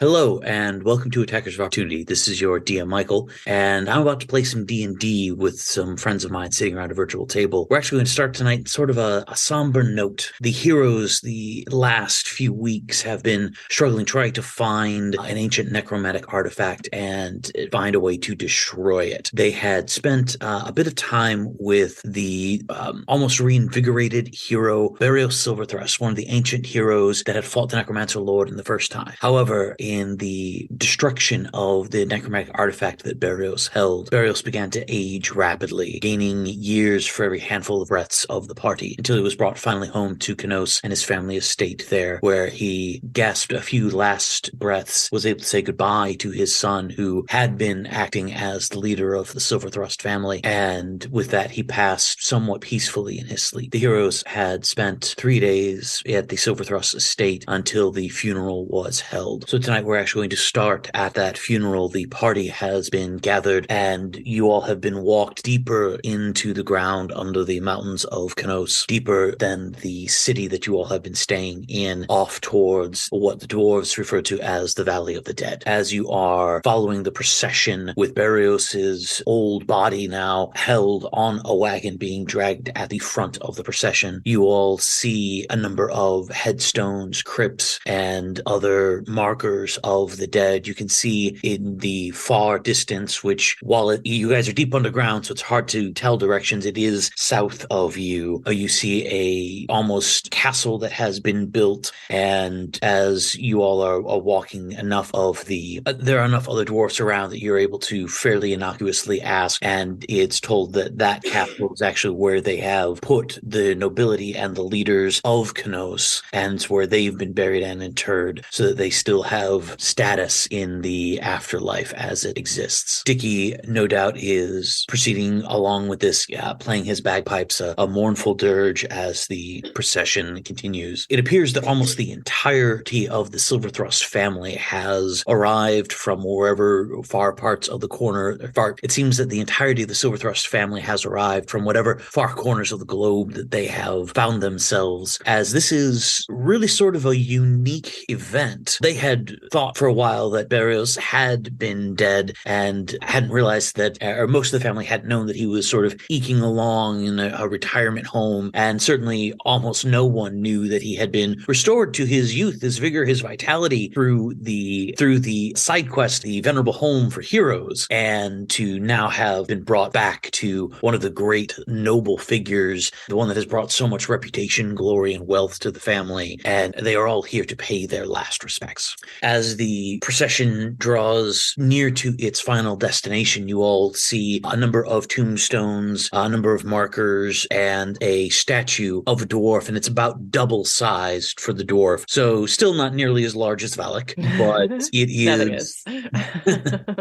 Hello, and welcome to Attackers of Opportunity. This is your DM, Michael, and I'm about to play some D&D with some friends of mine sitting around a virtual table. We're actually going to start tonight sort of a somber note. The heroes the last few weeks have been struggling, trying to find an ancient necromantic artifact and find a way to destroy it. They had spent a bit of time with the almost reinvigorated hero, Berios Silverthrust, one of the ancient heroes that had fought the Necromancer Lord in the first time. However, in the destruction of the necromantic artifact that Berios held, Berios began to age rapidly, gaining years for every handful of breaths of the party, until he was brought finally home to Knos and his family estate there, where he gasped a few last breaths, was able to say goodbye to his son, who had been acting as the leader of the Silverthrust family, and with that he passed somewhat peacefully in his sleep. The heroes had spent 3 days at the Silverthrust estate until the funeral was held. So tonight we're actually going to start at that funeral. The party has been gathered and you all have been walked deeper into the ground under the mountains of Knos, deeper than the city that you all have been staying in, off towards what the dwarves refer to as the Valley of the Dead. As you are following the procession with Berios's old body now held on a wagon being dragged at the front of the procession, you all see a number of headstones, crypts, and other markers of the dead. You can see in the far distance, which while you guys are deep underground, so it's hard to tell directions, it is south of you. You see a almost castle that has been built, and as you all are walking, enough of there are enough other dwarfs around that you're able to fairly innocuously ask, and it's told that that castle is actually where they have put the nobility and the leaders of Knos, and it's where they've been buried and interred, so that they still have status in the afterlife as it exists. Dicky, no doubt, is proceeding along with this, playing his bagpipes, a mournful dirge as the procession continues. It appears that almost the entirety of the Silverthrust family has arrived from wherever far parts of the corner. It seems that the entirety of the Silverthrust family has arrived from whatever far corners of the globe that they have found themselves, as this is really sort of a unique event. They had thought for a while that Berios had been dead and hadn't realized that, or most of the family hadn't known that he was sort of eking along in a retirement home, and certainly almost no one knew that he had been restored to his youth, his vigor, his vitality through the side quest, the Venerable Home for Heroes, and to now have been brought back to one of the great noble figures, the one that has brought so much reputation, glory, and wealth to the family, and they are all here to pay their last respects. As the procession draws near to its final destination, you all see a number of tombstones, a number of markers, and a statue of a dwarf, and it's about double-sized for the dwarf. So still not nearly as large as Valak, but it is,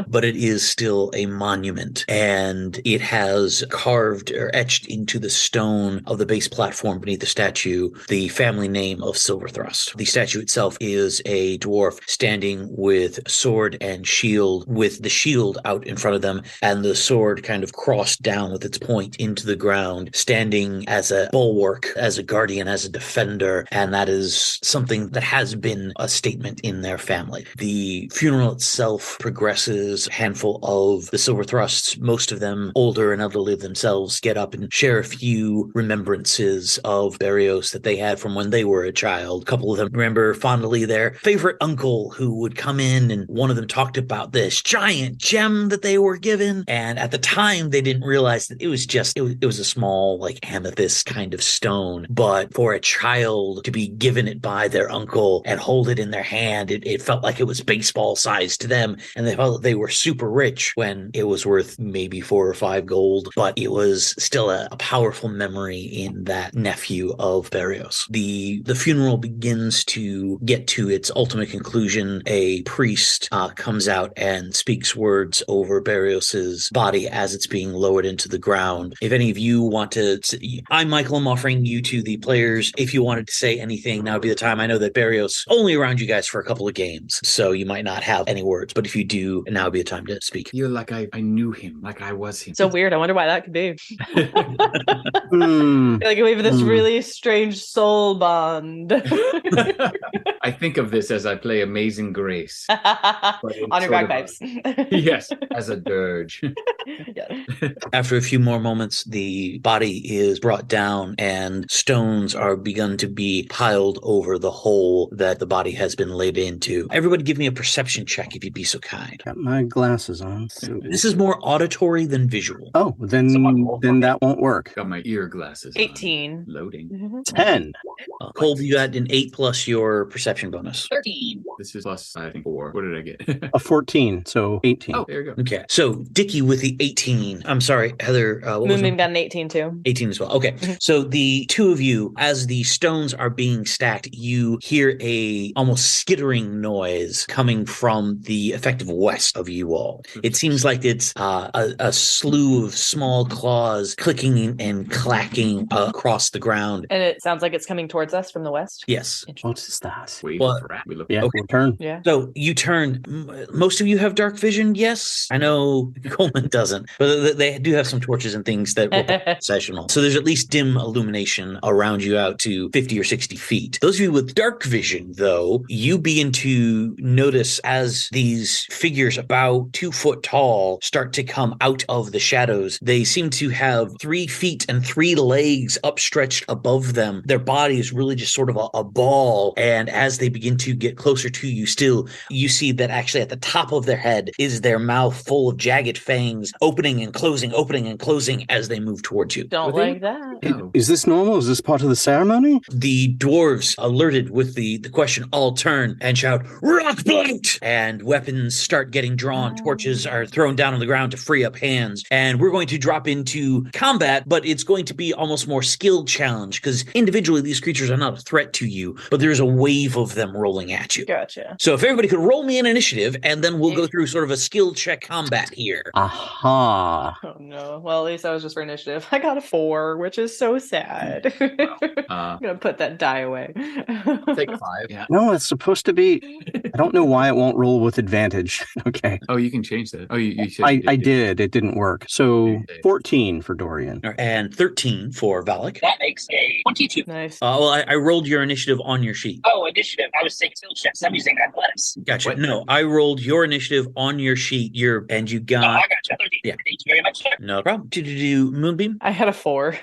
but it is still a monument, and it has carved or etched into the stone of the base platform beneath the statue the family name of Silverthrust. The statue itself is a dwarf standing with sword and shield, with the shield out in front of them and the sword kind of crossed down with its point into the ground, standing as a bulwark, as a guardian, as a defender, and that is something that has been a statement in their family. The funeral itself progresses. A handful of the Silverthrusts, most of them older and elderly themselves, get up and share a few remembrances of Berios that they had from when they were a child. A couple of them remember fondly their favorite uncle who would come in, and one of them talked about this giant gem that they were given, and at the time they didn't realize that it was a small, like, amethyst kind of stone, but for a child to be given it by their uncle and hold it in their hand, it felt like it was baseball sized to them, and they felt that they were super rich when it was worth maybe 4 or 5 gold, but it was still a powerful memory in that nephew of Berios. The funeral begins to get to its ultimate conclusion. A priest comes out and speaks words over Berios's body as it's being lowered into the ground. If any of you want to, I'm Michael, I'm offering you to the players. If you wanted to say anything, now would be the time. I know that Berios only around you guys for a couple of games, so you might not have any words, but if you do, now would be a time to speak. I feel like I knew him, like I was him. So weird. I wonder why that could be. Like we have this really strange soul bond. I think of this as I play a mage amazing grace. On your sort of bagpipes. Yes, as a dirge. Yeah. After a few more moments, the body is brought down and stones are begun to be piled over the hole that the body has been laid into. Everybody give me a perception check if you'd be so kind. Got my glasses on. So. This is more auditory than visual. Oh, then that won't work. Got my ear glasses. 18. Loading. 10. Colby, you got an 8 plus your perception bonus. 13. This is plus, I think, 4. What did I get? A 14, so 18. Oh, there you go. Okay, so Dickie with the 18. I'm sorry, Heather. What was Moonbeam it? got an 18 too. 18 as well. Okay. So the two of you, as the stones are being stacked, you hear a almost skittering noise coming from the effective west of you all. It seems like it's a slew of small claws clicking and clacking across the ground. And it sounds like it's coming towards us from the west. Yes. What is that? Wait Well, for it. We look. Yeah, Okay. we'll turn. Yeah. So you turn. Most of you have dark vision, yes? I know Coleman doesn't, but they do have some torches and things that will sessional. So there's at least dim illumination around you out to 50 or 60 feet. Those of you with dark vision, though, you begin to notice as these figures about 2 foot tall start to come out of the shadows. They seem to have 3 feet and 3 legs upstretched above them. Their body is really just sort of a ball. And as they begin to get closer to you still, you see that actually at the top of their head is their mouth full of jagged fangs, opening and closing as they move towards you. Don't Well, they- like that. No. Is this normal? Is this part of the ceremony? The dwarves, alerted with the question, all turn and shout, "Rock blight!" And weapons start getting drawn. Torches are thrown down on the ground to free up hands. And we're going to drop into combat, but it's going to be almost more skill challenge because individually these creatures are not a threat to you, but there's a wave of them rolling at you. Gotcha. So if everybody could roll me an initiative, and then we'll go through sort of a skill check combat here. Aha. Oh no. Well, at least that was just for initiative. I got a 4, which is so sad. I'm gonna put that die away. Take 5. Yeah. No, it's supposed to be. I don't know why it won't roll with advantage. Okay. Oh, you can change that. Oh, you said I did. It didn't work. So You did. 14 for Dorian. All right, and 13 for Valak. That makes a 22. Nice. Well, I rolled your initiative on your sheet. Oh, initiative. I was saying skill checks. I'm using athletics. Gotcha. What? No, I rolled your initiative on your sheet. And you Oh, got I got you. 13. Yeah. Thank you very much, sir. no problem. Did you do Moonbeam? I had a 4.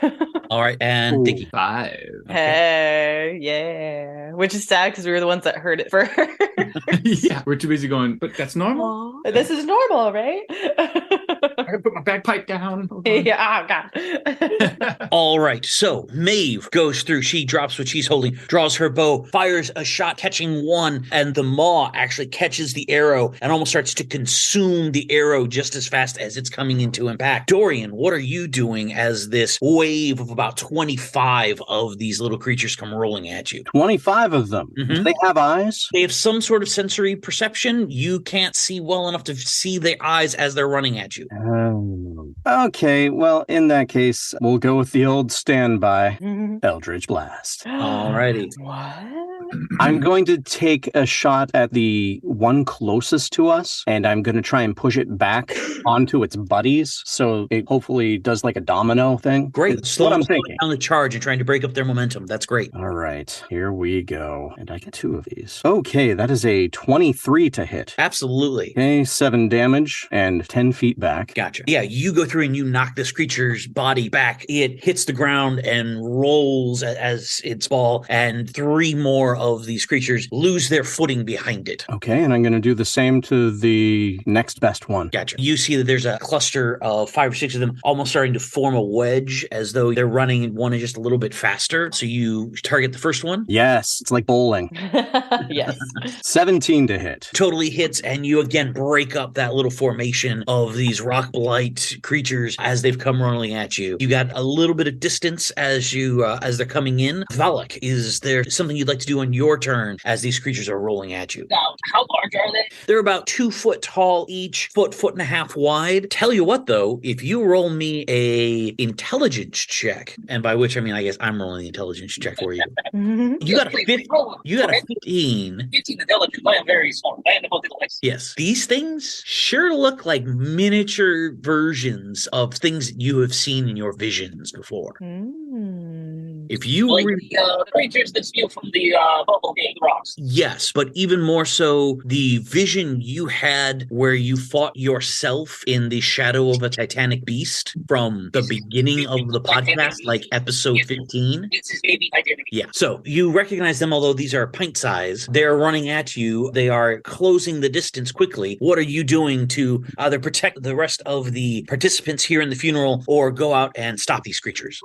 All right, and Ooh. Dickie. 5. Hey, yeah. Which is sad because we were the ones that heard it first. Yeah. We're too busy going, but that's normal. This is normal, right? I can put my bagpipe down. Hold on. Yeah, oh god. All right, so Maeve goes through. She drops what she's holding, draws her bow, fires a shot, catching one, and the maw actually catches the arrow and almost starts to consume the arrow just as fast as it's coming into impact. Dorian, what are you doing as this wave of about 25 of these little creatures come rolling at you? 25 of them. Mhm. Do they have eyes? They have some sort of sensory perception. You can't see well enough to see their eyes as they're running at you. Okay, well, in that case, we'll go with the old standby. Eldritch Blast. Alrighty. What? I'm going to take a shot at the one closest to us, and I'm going to try and push it back onto its buddies, so it hopefully does like a domino thing. Great. That's what I'm thinking. Down the charge and trying to break up their momentum. That's great. All right, here we go. And I get 2 of these. Okay, that is a 23 to hit. Absolutely. Okay, 7 damage and 10 feet back. Gotcha. Yeah, you go through and you knock this creature's body back. It hits the ground and rolls as its fall, and 3 more of these creatures lose their footing behind it. Okay, and I'm going to do the same to the next best one. Gotcha. You see that there's a cluster of 5 or 6 of them almost starting to form a wedge as though they're running one just a little bit faster. So you target the first one. Yes, it's like bowling. Yes. 17 to hit. Totally hits, and you again break up that little formation of these rock blight creatures as they've come rolling at you. You got a little bit of distance as they're coming in. Valak, is there something you'd like to do on your turn as these creatures are rolling at you? Now, how large are they? They're about 2 foot tall each, foot and a half wide. Tell you what, though, if you roll me a intelligence check, and by which I mean I guess I'm rolling the intelligence check for you. You got a Wait, 15. roll. You got a Okay. 15. 15 intelligence. I am very small. I am the most intelligent. Yes. These things sure look like miniature versions of things that you have seen in your visions before. If you Like the creatures that steal from the bubble game rocks. Yes, but even more so, the vision you had where you fought yourself in the shadow of a Titanic beast from the beginning of the podcast, like episode 15. It's his baby identity. Yeah. So you recognize them, although these are pint size. They're running at you. They are closing the distance quickly. What are you doing to either protect the rest of the participants here in the funeral or go out and stop these creatures?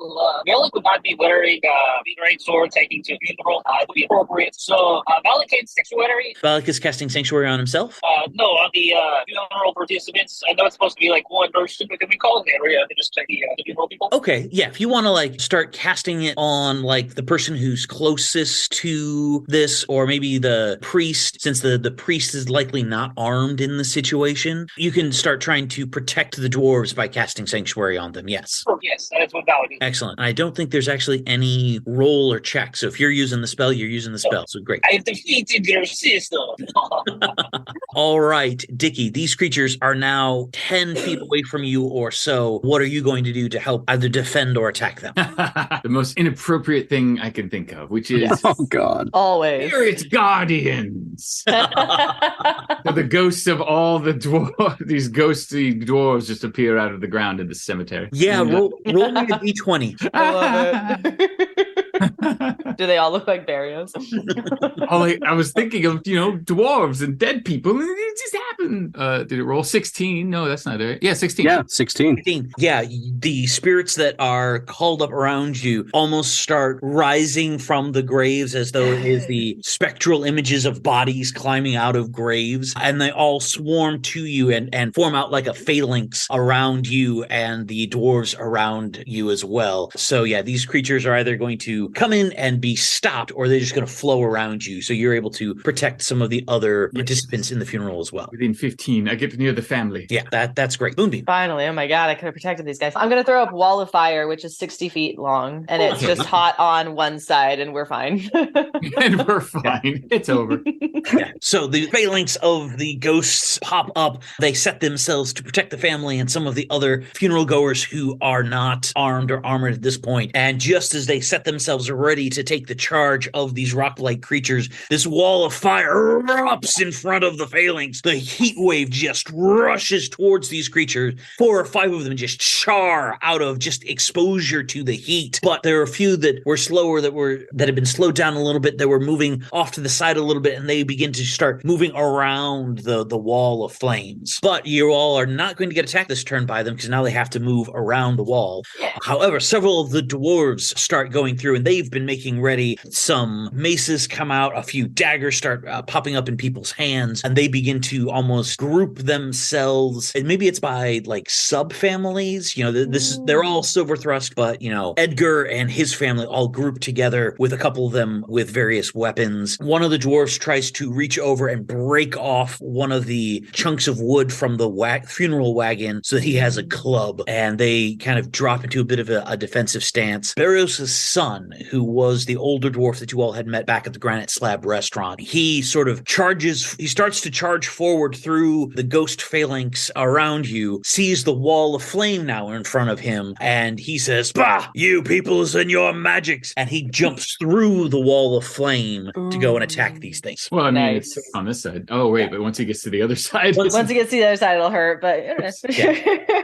Malik would not be wearing the great sword taking to funeral. It would be appropriate. So Malik can sanctuary. Balak is casting Sanctuary on himself? No, on the funeral participants. I know it's supposed to be like one person, but can we call it an area to just check the funeral people? Okay, yeah. If you want to like start casting it on like the person who's closest to this, or maybe the priest, since the priest is likely not armed in the situation, you can start trying to protect the dwarves by casting Sanctuary on them. Yes. Oh, yes, that's what Malik is. Excellent. I don't think there's actually any roll or check. So if you're using the spell, you're using the spell. So great. I have defeated your sister. All right, Dickie, these creatures are now 10 feet away from you or so. What are you going to do to help either defend or attack them? The most inappropriate thing I can think of, which is Oh, God. Always. Spirit Guardians. So the ghosts of all the these ghostly dwarves just appear out of the ground in the cemetery. Yeah, And, roll me a d20. I love it. Do they all look like Berios? I was thinking of, dwarves and dead people, and it just happened. Did it roll 16? No, that's not it. Yeah, 16. Yeah, 16. 15. Yeah, the spirits that are called up around you almost start rising from the graves as though it is the spectral images of bodies climbing out of graves, and they all swarm to you and form out like a phalanx around you and the dwarves around you as well. So yeah, these creatures are either going to come in and be stopped, or they're just going to flow around you, so you're able to protect some of the other participants in the funeral as well. Within 15, I get near the family. Yeah, that's great. Moonbeam. Finally, oh my god, I could have protected these guys. I'm gonna throw up Wall of Fire, which is 60 feet long, and it's just hot on one side, and we're fine. And we're fine. It's over. Yeah. So the phalanx of the ghosts pop up. They set themselves to protect the family and some of the other funeral goers who are not armed or armored at this point. And just as they set themselves ready to take the charge of these rock-like creatures, this wall of fire erupts in front of the phalanx. The heat wave just rushes towards these creatures. 4 or 5 of them just char out of just exposure to the heat. But there are a few that were slower, that had been slowed down a little bit, that were moving off to the side a little bit, and they begin to start moving around the wall of flames. But you all are not going to get attacked this turn by them, because now they have to move around the wall. However, several of the dwarves start going through, and they've been making ready. Some maces come out, a few daggers start popping up in people's hands, and they begin to almost group themselves. And maybe it's by like subfamilies. They're all Silverthrust, but Edgar and his family all grouped together with a couple of them with various weapons. One of the dwarves tries to reach over and break off one of the chunks of wood from the funeral wagon so that he has a club, and they kind of drop into a bit of a defensive stance. Berios' son, who was the older dwarf that you all had met back at the Granite Slab restaurant, he starts to charge forward through the ghost phalanx around you, sees the wall of flame now in front of him, and he says, "Bah, you peoples and your magics," and he jumps through the wall of flame to go and attack these things. Well, I mean, Nice. it's on this side. Oh, wait, but once he gets to the other side. Once it gets to the other side, it'll hurt, but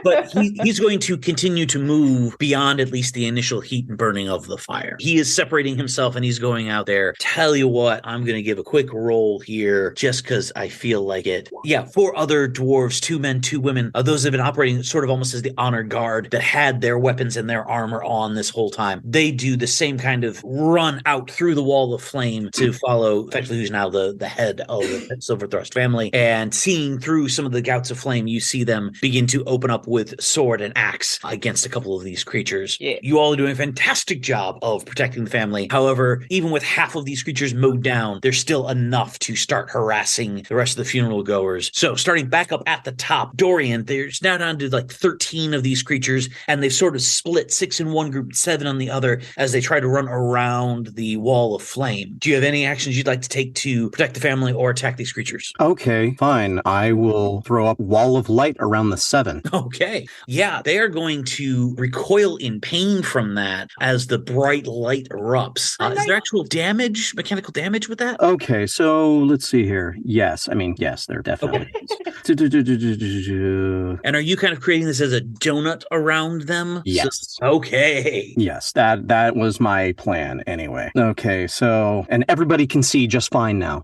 But he's going to continue to move beyond at least the initial heat and burning of the fire. He is separating himself, and he's going out there. Tell you what, I'm going to give a quick roll here just because I feel like it. Yeah, 4 other dwarves, 2 men, 2 women. Those have been operating sort of almost as the honor guard that had their weapons and their armor on this whole time. They do the same kind of run out through the wall of flame to follow effectively who's now the head of the Silverthrust family. And seeing through some of the gouts of flame, you see them begin to open up with sword and axe against a couple of these creatures. Yeah. You all are doing a fantastic job of protecting the family. However, even with half of these creatures mowed down, there's still enough to start harassing the rest of the funeral goers. So starting back up at the top, Dorian, there's now down to like 13 of these creatures, and they've sort of split 6 in one group, 7 on the other, as they try to run around the wall of flame. Do you have any actions you'd like to take to protect protect the family or attack these creatures. Okay, fine. I will throw up wall of light around the 7. Okay. Yeah, they are going to recoil in pain from that as the bright light erupts. Is there actual damage, mechanical damage with that? Okay, so let's see here. Yes, there definitely is. And are you kind of creating this as a donut around them? Yes. Okay. Yes, that was my plan anyway. Okay, so, and everybody can see just fine now.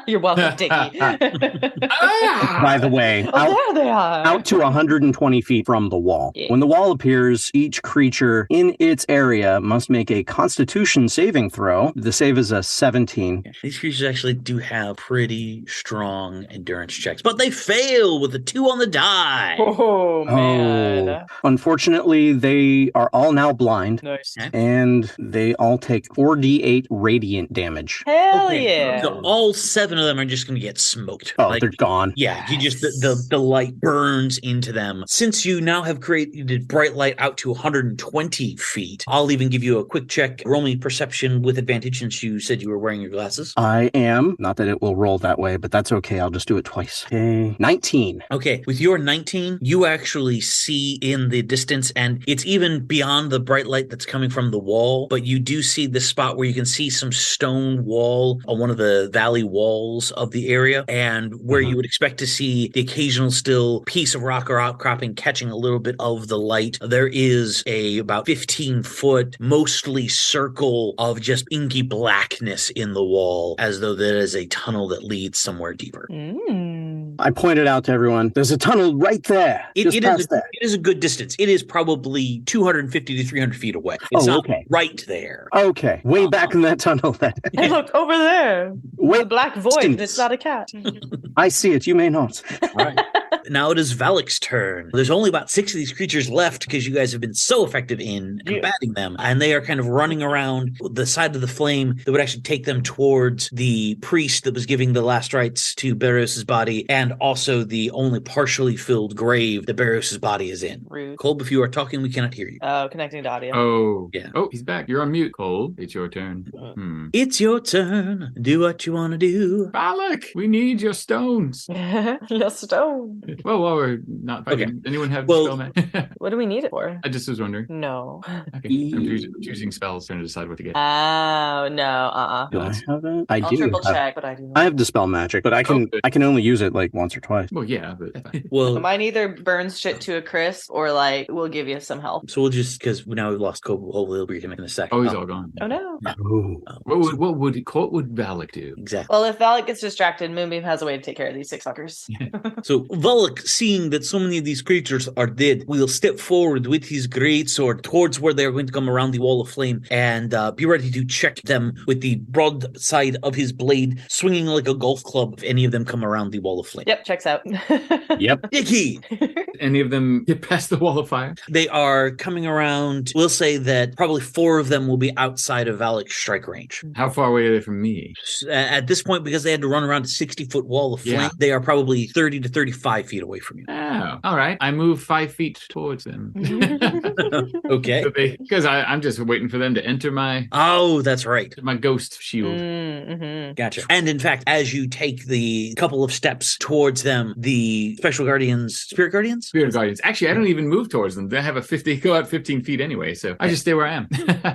You're welcome, Dickie. By the way, there they are. out to 120 feet from the wall. Yeah. When the wall appears, each creature in its area must make a Constitution saving throw. The save is a 17. These creatures actually do have pretty strong endurance checks, but they fail with a 2 on the die. Oh, man. Oh. Unfortunately, they are all now blind. Nice. And they all take 4d8 radiant damage. Hell Okay, yeah. so all 7 of them are just going to get smoked. Oh, they're gone. Yeah, you just the light burns into them. Since you now have created bright light out to 120 feet, I'll even give you a quick check. Roll me perception with advantage since you said you were wearing your glasses. I am. Not that it will roll that way, but that's okay. I'll just do it twice. Okay. 19. Okay, with your 19, you actually see in the distance, and it's even beyond the bright light that's coming from the wall, but you do see the spot where you can see some stone wall on one of the valley walls of the area, and where you would expect to see the occasional still piece of rock or outcropping catching a little bit of the light. There is a about 15-foot, mostly circle of just inky blackness in the wall, as though there is a tunnel that leads somewhere deeper. I pointed out to everyone, there's a tunnel right there. It is a good distance. It is probably 250 to 300 feet away. It's not right there. Okay, way back in that tunnel then. Hey, look, over there. Wait, The black void, and it's not a cat. I see it, you may not. Right. Now it is Valik's turn. There's only about 6 of these creatures left because you guys have been so effective in combating them. And they are kind of running around the side of the flame that would actually take them towards the priest that was giving the last rites to Berios' body, and also the only partially filled grave that Berios' body is in. Rude. Kolb, if you are talking, we cannot hear you. Oh, connecting to audio. Oh, Yeah. Oh, he's back. You're on mute, Cole. It's your turn. It's your turn. Do what you want to do. Balak, we need your stones. No stone. Well, while we're not fighting, Okay. anyone have Well- spell magic? What do we need it for? I just was wondering. No. Okay, I'm choosing spells, trying to decide what to get. Oh, no. Do I have it? I I'll do. triple check, but I do not. I have Dispel Magic, but I can good. I can only use it like once or twice. Well, yeah, but Well, Mine either burns shit to a crisp or like will give you some help. so we'll just, because now we've lost Kolb, hopefully we'll be in a second. oh, he's all gone. Oh no. Ooh. What would Balak do? Exactly. Well, if Valak gets distracted, Moonbeam has a way to take care of these 6 fuckers. So Volok, seeing that so many of these creatures are dead, will step forward with his greatsword towards where they are going to come around the wall of flame and be ready to check them with the broadside of his blade, swinging like a golf club if any of them come around the wall of flame. Yep, checks out. Yep. Icky! Any of them get past the wall of fire? They are coming around. We'll say that probably 4 of them will be outside of Valik's strike range. How far away are they from me? At this point, because they had to run around a 60-foot wall of flame, Yeah. they are probably 30 to 35 feet away from you. Oh, all right. I move 5 feet towards them. Okay. Because I'm just waiting for them to enter my Oh, that's right. ghost shield. Mm-hmm. Gotcha. And in fact, as you take the couple of steps towards them, the special guardians, spirit guardians? Spirit guardians. Actually, I don't even move towards them. They have go out 15 feet anyway, so I just stay where I am.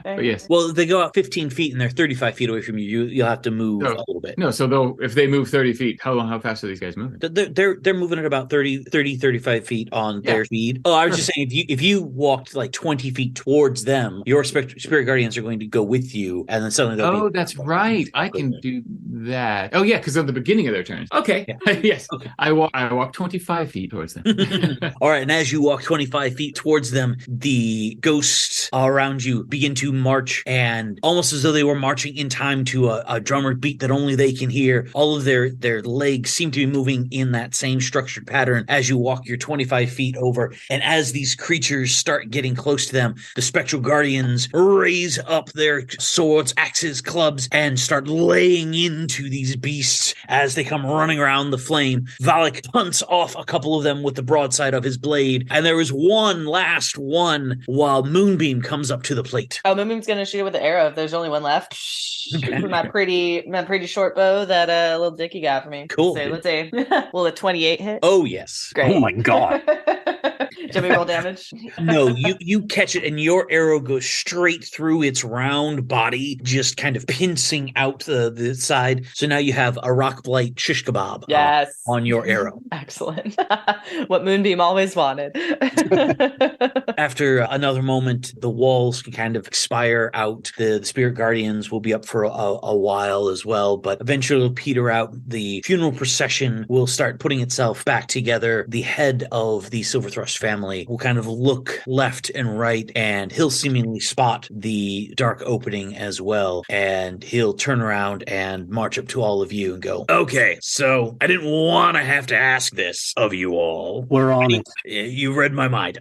But yes. Well, if they go out 15 feet and they're 35 feet away from you, you'll have to move a little bit. No, so if they move 30 feet, how fast are these guys moving? They're moving at about 35 feet on their speed. Oh, I was just saying, if you walked like 20 feet towards them, your spirit guardians are going to go with you, and then suddenly they'll Oh, that's right. I can do that. Oh, yeah, because of the beginning of their turns. Okay. Yes. Okay. I walk 25 feet towards them. All right, and as you walk 25 feet towards them, the ghosts around you begin to march, and almost as though they were marching in time to a drummer beat that only they can hear, all of their legs seem to be moving in that same structured pattern as you walk your 25 feet over. And as these creatures start getting close to them, the spectral guardians raise up their swords, axes, clubs, and start laying into these beasts as they come running around the flame. Valak punts off a couple of them with the broadside side of his blade, and there is one last one while Moonbeam comes up to the plate. Oh, Moonbeam's gonna shoot it with the arrow if there's only one left. Okay. With my pretty short bow that little Dickie got for me. Cool. So let's see. Will a 28 hit? Oh, yes. Great. Oh my god. Should we roll damage? No, you catch it, and your arrow goes straight through its round body, just kind of pincing out the side. So now you have a rock blight shish kebab Yes. on your arrow. Excellent. What Moonbeam always wanted. After another moment, the walls can kind of expire out. The spirit guardians will be up for a while as well, but eventually it'll peter out. The funeral procession will start putting itself back together. The head of the Silverthrust family will kind of look left and right, and he'll seemingly spot the dark opening as well, and he'll turn around and march up to all of you and go, okay, so I didn't want to have to ask this of you all. We're on it. You read my mind.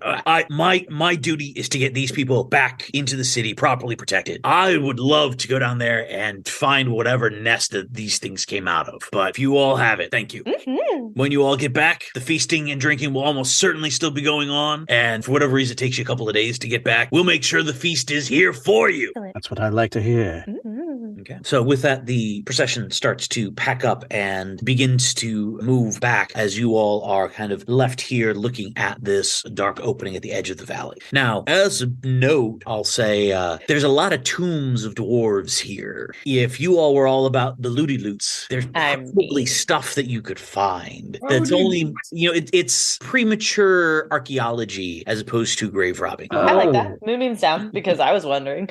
My duty is to get these people back into the city properly protected. I would love to go down there and find whatever nest that these things came out of. But if you all have it, thank you. Mm-hmm. When you all get back, the feasting and drinking will almost certainly still be going on. And for whatever reason it takes you a couple of days to get back, we'll make sure the feast is here for you. That's what I like to hear. Mm-hmm. Okay. So with that, the procession starts to pack up and begins to move back as you all are kind of left here looking at this dark opening at the edge of the valley. Now, as a note, I'll say there's a lot of tombs of dwarves here. If you all were all about the looty loots, there's probably stuff that you could find that's only, it's premature archaeology as opposed to grave robbing. I like that. Moonbeam's down because I was wondering.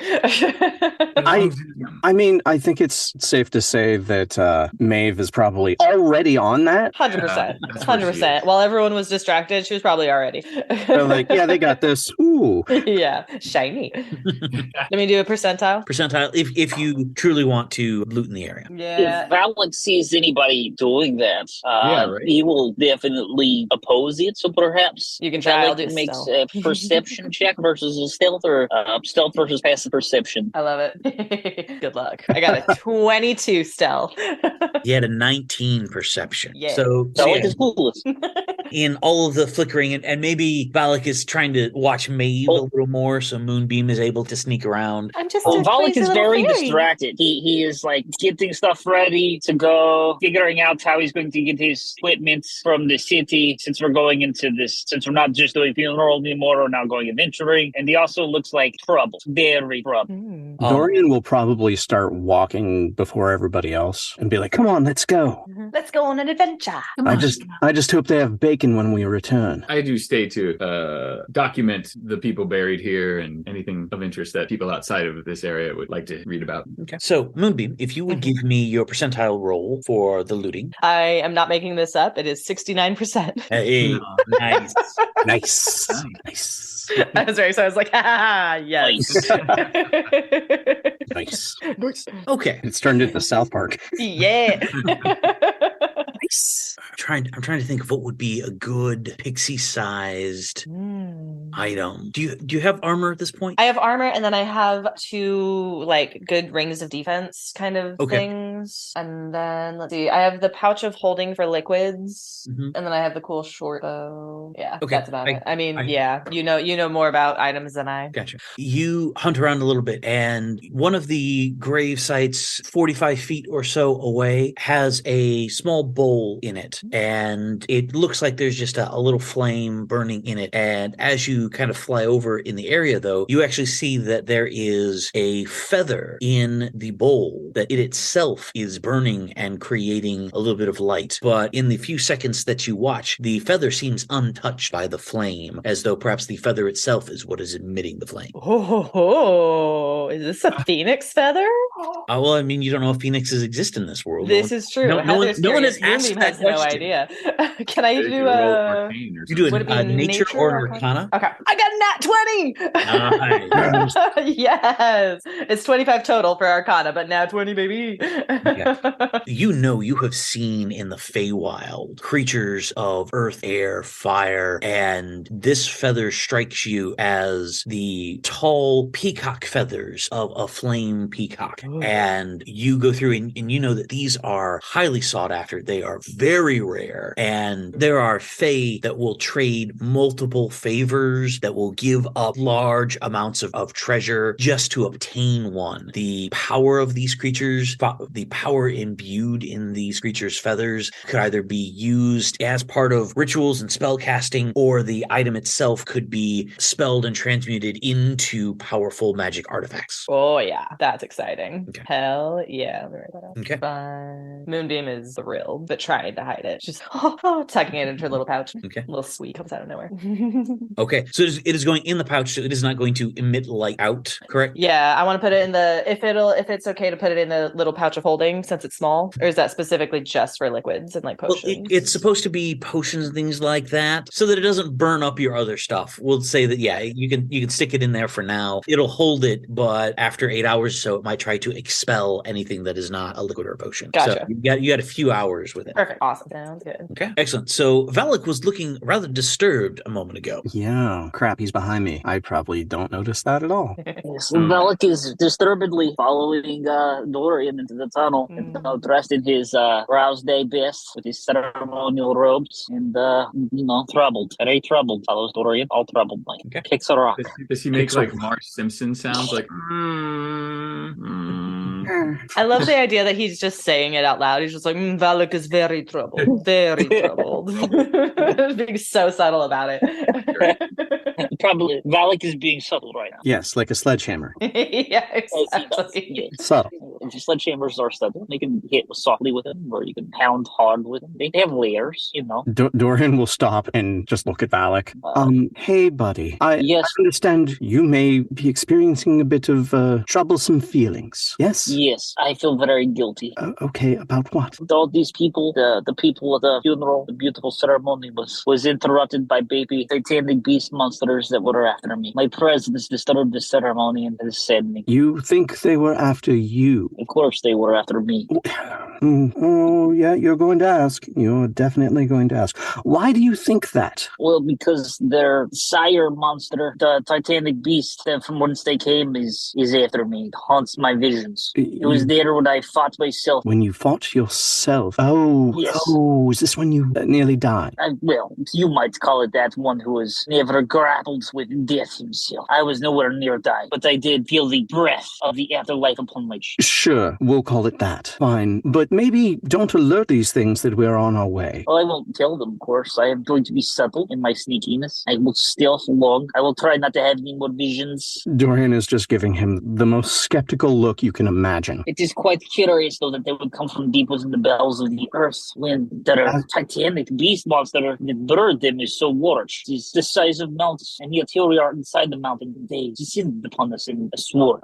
I mean, I think it's safe to say that Maeve is probably already on that. 100%. that's where she 100%. is. While everyone was distracted, she was probably already. They're like, yeah, they got this. Ooh. Yeah, shiny. Let me do a percentile. Percentile, if you truly want to loot in the area. Yeah. If Valak sees anybody doing that, right. he will definitely oppose it. So perhaps You can try. I'll do Valak makes stealth. a perception check versus a stealth, or stealth versus passive perception. I love it. Good luck. I got a 22 stealth. He had a 19 perception. Yeah. So Valak yeah, is coolest. in all of the flickering, and maybe Valak is trying to watch Maeve a little more, so Moonbeam is able to sneak around. I'm just Well, a Valak crazy is little very fairy. distracted. He is like getting stuff ready to go, figuring out how he's going to get his equipment from the city since we're going into this, since we're not just doing funeral anymore, we're now going adventuring. And he also looks like trouble, very trouble. Mm. Dorian will probably start walking before everybody else and be like, come on, let's go. Let's go on an adventure. I just hope they have bacon when we return. I do stay to document the people buried here and anything of interest that people outside of this area would like to read about. Okay. So, Moonbeam, if you would give me your percentile roll for the looting. I am not making this up. It is 69%. Hey, nice. Nice. Nice. I was very so I was like, yes. Nice. Okay. It's turned into South Park. Yeah. Nice. I'm trying to think of what would be a good pixie-sized item. Do you have armor at this point? I have armor, and then I have 2 like good rings of defense kind of things. And then let's see, I have the pouch of holding for liquids, and then I have the cool short bow. Yeah, Okay. that's about it. I mean, yeah, you know more about items than I. Gotcha. You hunt around a little bit, and one of the grave sites, 45 feet or so away, has a small bowl in it, and it looks like there's just a little flame burning in it. And as you kind of fly over in the area, though, you actually see that there is a feather in the bowl, that it itself is burning and creating a little bit of light. But in the few seconds that you watch, the feather seems untouched by the flame, as though perhaps the feather itself is what is emitting the flame. Oh, is this a phoenix feather? Well, I mean, you don't know if phoenixes exist in this world. This is true. no one has Moonbeam asked that has no question. idea. Can I do Roll a? arcane or You do Would it be a nature or an Arcana? arcana? Okay. I got nat 20. Yes. It's 25 total for Arcana, but now 20, baby. You have seen in the Feywild creatures of earth, air, fire, and this feather strikes you as the tall peacock feathers of a flame peacock. Ooh. And you go through and you know that these are highly sought after. They are very rare. And there are Fey that will trade multiple favors, that will give up large amounts of treasure just to obtain one. The power of these creatures, the power imbued in these creatures' feathers could either be used as part of rituals and spell casting, or the item itself could be spelled and transmuted into powerful magic artifacts. Oh yeah, that's exciting. Okay. Hell yeah. Let me write that out. Okay. Fine. Moonbeam is thrilled, but trying to hide it. She's tucking it into her little pouch. Okay. A little sweet comes out of nowhere. Okay, so it is going in the pouch, so it is not going to emit light out, correct? Yeah, I want to put it in the if it's okay to put it in the little pouch of holding since it's small, or is that specifically just for liquids and like potions? Well, it's supposed to be potions and things like that, so that it doesn't burn up your other stuff. We'll say that you can stick it in there for now. It'll hold it, but after 8 hours or so, it might try to expel anything that is not a liquid or a potion. Gotcha. So you got a few hours with it. Perfect. Awesome. Sounds good. Okay, excellent. So Valak was looking rather disturbed a moment ago. Yeah, crap, he's behind me. I probably don't notice that at all. Yes, Velik is disturbedly following Dorian into the tunnel, dressed in his Rouse Day best with his ceremonial robes, and troubled, very troubled. Follows Dorian, all troubled. Like kicks a rock. Does he make like Marge Simpson sounds like? I love the idea that he's just saying it out loud. He's just like, Valak is very troubled, very troubled. Being so subtle about it. Probably Valak is being subtle right now. Yes, like a sledgehammer. Yeah, exactly. Yes. Subtle. If your sledgehammers are subtle, you can hit softly with them, or you can pound hard with them. They have layers, you know. Dorian will stop and just look at Valak. Hey, buddy. Yes. I understand you may be experiencing a bit of troublesome feelings. Yes? Yes, I feel very guilty. Okay, about what? All these people, the people at the funeral, the beautiful ceremony was interrupted by baby titanic beast monsters that were after me. My presence disturbed the ceremony and it is saddening. You think they were after you? Of course they were after me. Oh, yeah, you're going to ask. You're definitely going to ask. Why do you think that? Well, because their sire monster, the titanic beast from whence they came, is after me. It haunts my visions. It was there when I fought myself. When you fought yourself? Oh, yes. Oh, is this when you nearly died? Well, you might call it that, one who has never grappled with death himself. I was nowhere near dying, but I did feel the breath of the afterlife upon my cheek. Sure, we'll call it that. Fine, but maybe don't alert these things that we're on our way. Well, I won't tell them, of course. I am going to be subtle in my sneakiness. I will stealth along. I will try not to have any more visions. Dorian is just giving him the most skeptical look you can imagine. It is quite curious, though, that they would come from deep within the bowels of the earth when the titanic beast monster that birthed them is so large. It is the size of mountains, and yet here we are inside the mountain. They descended upon us in a sword.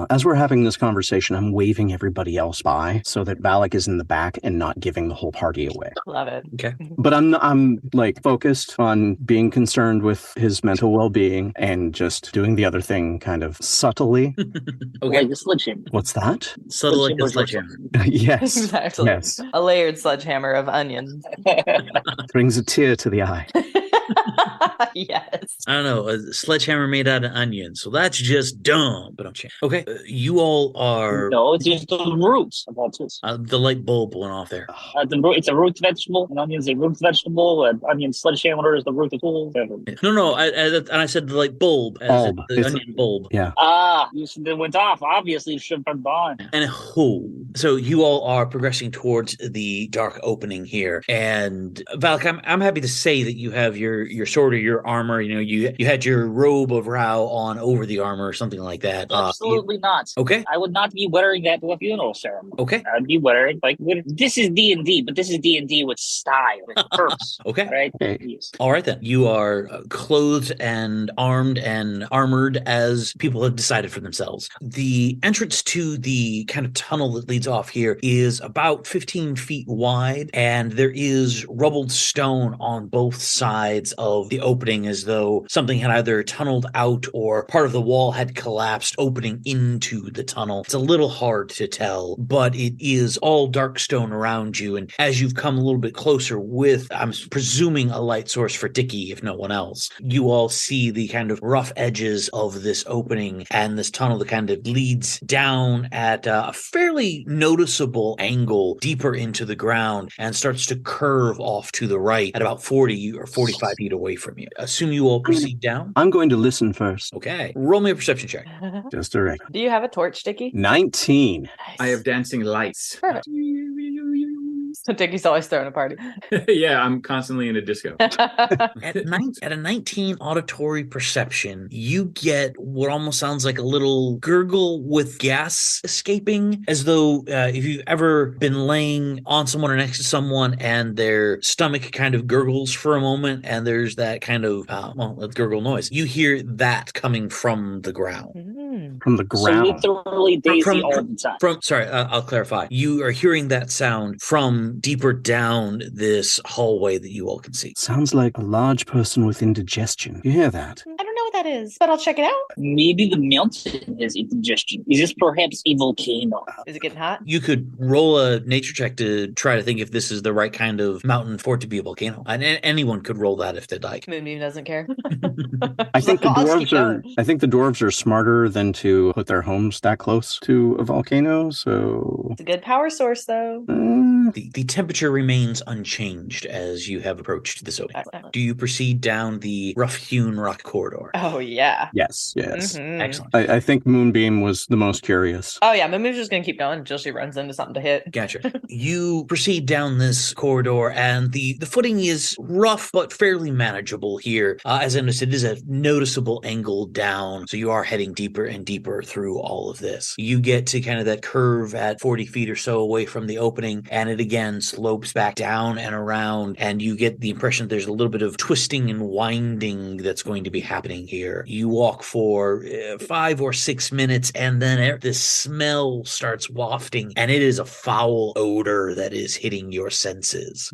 As we're having this conversation, I'm waving everybody else by so that Valak is in the back and not giving the whole party away. Love it. Okay. But I'm like focused on being concerned with his mental well-being and just doing the other thing kind of subtly. Okay. Like a sledgehammer. What's that? Subtle like a sledgehammer. Yes. Exactly. Yes. A layered sledgehammer of onions. Brings a tear to the eye. Yes. I don't know, a sledgehammer made out of onions, so that's just dumb. But I'm changing. Okay, you all are. No, it's just the roots of all tools. The light bulb went off there. It's a root vegetable. An onion is a root vegetable. An onion sledgehammer is the root of tools. No, I said the light bulb as Bulb. the onion bulb. Yeah. You said it went off. Obviously, it should have been on. And so you all are progressing towards the dark opening here. And Valak, I'm happy to say that you have your sword or your armor. You know, you had your robe of Rao on over the armor or something like that. Absolutely not. Okay. I would not be wearing that to a funeral ceremony. Okay. I'd be wearing this is D&D, but this is D&D with style, with purpose. Okay. Right? Okay. Yes. All right then. You are clothed and armed and armored as people have decided for themselves. The entrance to the kind of tunnel that leads leads off here is about 15 feet wide, and there is rubbled stone on both sides of the opening as though something had either tunneled out or part of the wall had collapsed, opening into the tunnel. It's a little hard to tell, but it is all dark stone around you, and as you've come a little bit closer with, I'm presuming, a light source for Dickie, if no one else, you all see the kind of rough edges of this opening and this tunnel that kind of leads down at a fairly noticeable angle deeper into the ground and starts to curve off to the right at about 40 or 45 feet away from you. Assume you all proceed down? I'm going to listen first. Okay. Roll me a perception check. Just a reg. Do you have a torch, Dicky? 19. I have dancing lights. Perfect. So Dickie's always throwing a party. Yeah, I'm constantly in a disco. At a 19 auditory perception, you get what almost sounds like a little gurgle with gas escaping, as though if you've ever been laying on someone or next to someone and their stomach kind of gurgles for a moment and there's that kind of, gurgle noise. You hear that coming from the ground. From the ground. So literally Daisy all the time. I'll clarify. You are hearing that sound from deeper down this hallway that you all can see. Sounds like a large person with indigestion. You hear that? I don't know what that is, but I'll check it out. Maybe the mountain has indigestion. Is this perhaps a volcano? Is it getting hot? You could roll a nature check to try to think if this is the right kind of mountain for it to be a volcano. And anyone could roll that if they'd like. Moonbeam doesn't care. I think the I'll keep going. dwarves are smarter than to put their homes that close to a volcano, so It's a good power source, though. The temperature remains unchanged as you have approached this opening. Excellent. Do you proceed down the rough-hewn rock corridor? Oh, yeah. yes. Mhm. Excellent. I think Moonbeam was the most curious. Oh, yeah. Moonbeam's just going to keep going until she runs into something to hit. Gotcha. You proceed down this corridor, and the footing is rough but fairly manageable here. As I noticed, it is a noticeable angle down, so you are heading deeper and deeper through all of this. You get to kind of that curve at 40 feet or so away from the opening, and it again slopes back down and around, and you get the impression that there's a little bit of twisting and winding that's going to be happening here. You walk for 5 or 6 minutes, and then this smell starts wafting, and it is a foul odor that is hitting your senses.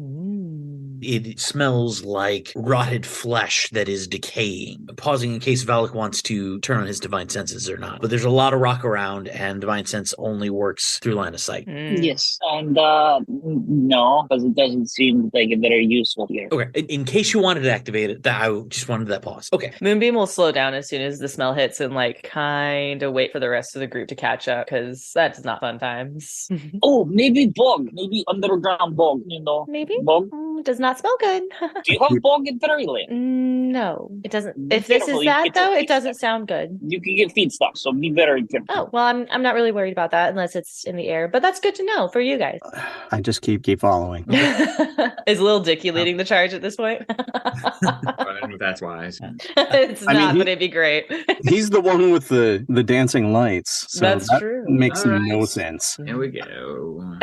It smells like rotted flesh that is decaying. Pausing in case Valak wants to turn on his divine senses or not. But there's a lot of rock around, and divine sense only works through line of sight. Yes, and no, because it doesn't seem like very useful here. Okay, in case you wanted to activate it, I just wanted that pause. Okay. Moonbeam will slow down as soon as the smell hits and kind of wait for the rest of the group to catch up, because that's not fun times. Oh, maybe bog, maybe underground bog, Maybe? Bog. Does not smell good. Do you have bog in Fairyland? No, it doesn't. Be If this careful, is you that, get though, your it doesn't sound good. You can get feedstock, so be very careful. Oh, well, I'm not really worried about that unless it's in the air, but that's good to know for you guys. I just keep following. Is Lil Dicky leading the charge at this point? I don't know if that's wise. It's I mean, not, but it'd be great. He's the one with the dancing lights. So That's that true. Makes All right. no sense. Here we go.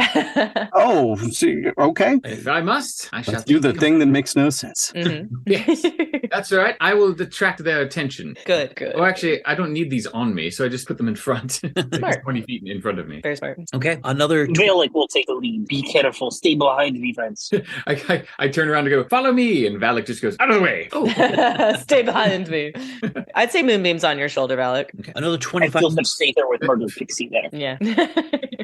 Oh, see, okay. If I must, I shall Let's do the take thing that makes no sense. Mhm. Yes. That's all right. I will detract their attention. Good. Oh, actually, I don't need these on me, so I just put them in front. Like Smart. 20 feet in front of me. Very smart. Okay, another... Valak will take the lead. Be careful. Stay behind me, friends. I turn around to go, follow me, and Valak just goes, out of the way. Oh, Stay behind me. I'd say Moonbeam's on your shoulder, Valak. Okay, another I 25... feel much safer with Murder Pixie there. Yeah.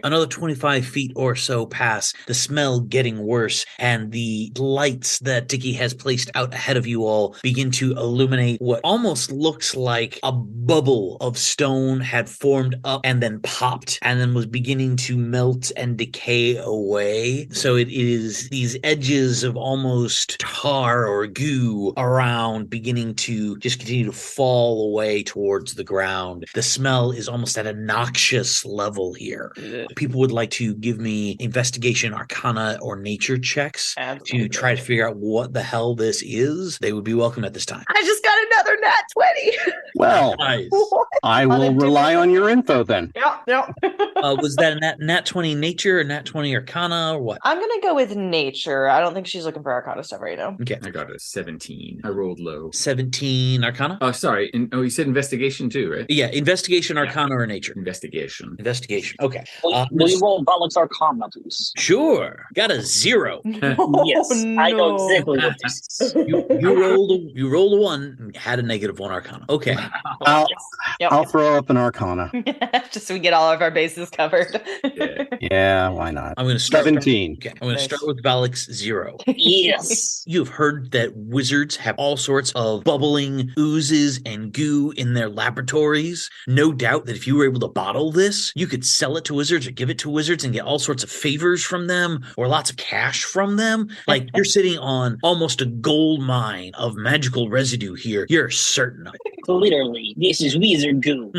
Another 25 feet or so pass, the smell getting worse, and the lights that Dicky has placed out ahead of you all begin to illuminate what almost looks like a bubble of stone had formed up and then popped and then was beginning to melt and decay away. So it is these edges of almost tar or goo around beginning to just continue to fall away towards the ground. The smell is almost at a noxious level here. People would like to give me investigation, arcana, or nature checks to try to figure out what the hell this is. They would be welcome at this time. I just got another nat 20. Well, Nice. I will rely on your info then. Yeah. Was that a nat 20 nature or nat 20 arcana or what? I'm going to go with nature. I don't think she's looking for Arcana stuff right now. Okay. I got a 17. I rolled low. 17 arcana? Oh, sorry. You said investigation too, right? Yeah, investigation, arcana, or nature. Investigation. Okay. Will you roll Valak's Arcana, please? Sure. Got a 0. Yes, I know exactly what this is. You rolled a 1 and had a -1 arcana. Okay. I'll throw up an Arcana. Just so we get all of our bases covered. Yeah, why not? I'm going to start 17. Okay. I'm going to start with Valak's 0. Yes. You've heard that wizards have all sorts of bubbling oozes and goo in their laboratories. No doubt that if you were able to bottle this, you could sell it to wizards or give it to wizards and get all sorts of favors from them or lots of cash from them. Like, you're sitting on almost a gold mine of magical residue here. You're certain of it. Literally, this is wizard goo.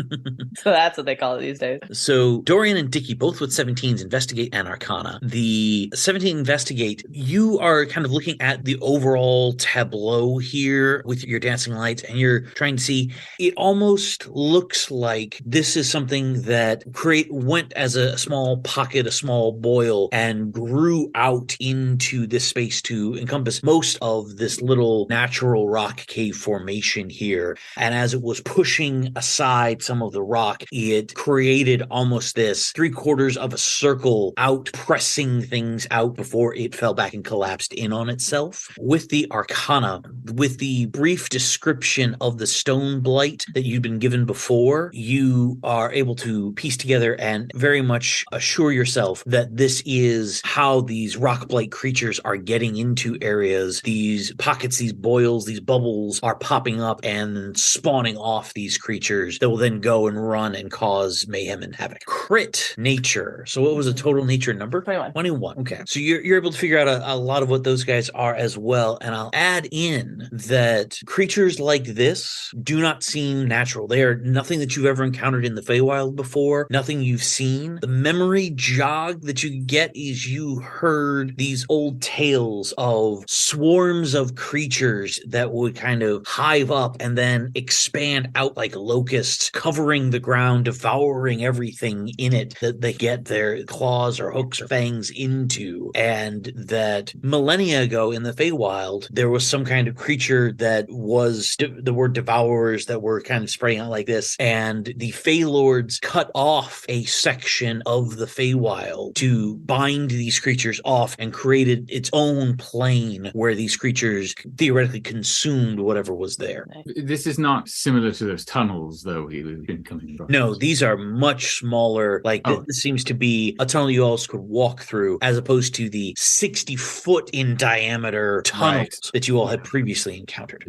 So that's what they call it these days. So Dorian and Dicky, both with 17s, investigate and arcana. The 17 investigate, you are kind of looking at the overall tableau here with your dancing lights, and you're trying to see, it almost looks like this is something that went as a small pocket, a small boil, and grew out into this space to encompass most of this little natural rock cave formation here. And as it was pushing aside some of the rock, it created almost this 3/4 of a circle out, pressing things out before it fell back and collapsed in on itself. With the arcana, with the brief description of the stone blight that you'd been given before, you are able to piece together and very much assure yourself that this is how these rock blight creatures are getting into areas. These pockets, these boils, these bubbles are popping up and spawning off these creatures that will then go and run and cause mayhem and havoc. Crit nature. So what was the total nature number? 21. 21. Okay. So you're able to figure out a lot of what those guys are as well. And I'll add in that creatures like this do not seem natural. They are nothing that you've ever encountered in the Feywild before, nothing you've seen. The memory jog that you get is you heard these old tales of swarms of creatures that would kind of hive up and then expand out like locusts, covering the ground, devouring everything in it that they get their claws or hooks or fangs into. And that millennia ago in the Feywild, there was some kind of creature that was the word devourers that were kind of spraying out like this. And the Feylords cut off a section of the Feywild to bind these creatures off and created its own plane where these creatures theoretically consumed whatever was there. This is not similar to those tunnels, though, we've been coming from. No, these are much smaller. Like, this seems to be a tunnel you also could walk through, as opposed to the 60-foot in diameter tunnels that you all had previously encountered.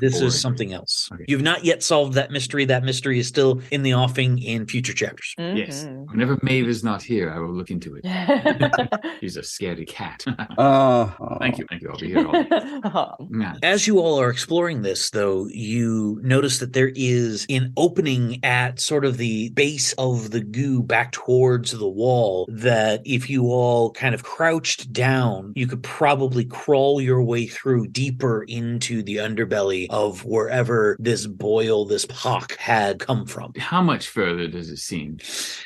This is something else. Okay. You've not yet solved that mystery. That mystery is still in the offing in future chapters. Mm-hmm. Yes. Whenever Maeve is not here, I will look into it. She's a scary cat. Thank you. I'll be here all day. As you all are exploring this, though, you notice that there is an opening at sort of the base of the goo back towards the wall that if you all kind of crouched down, you could probably crawl your way through deeper into the underbelly of wherever this boil, this pock had come from. How much further does it seem?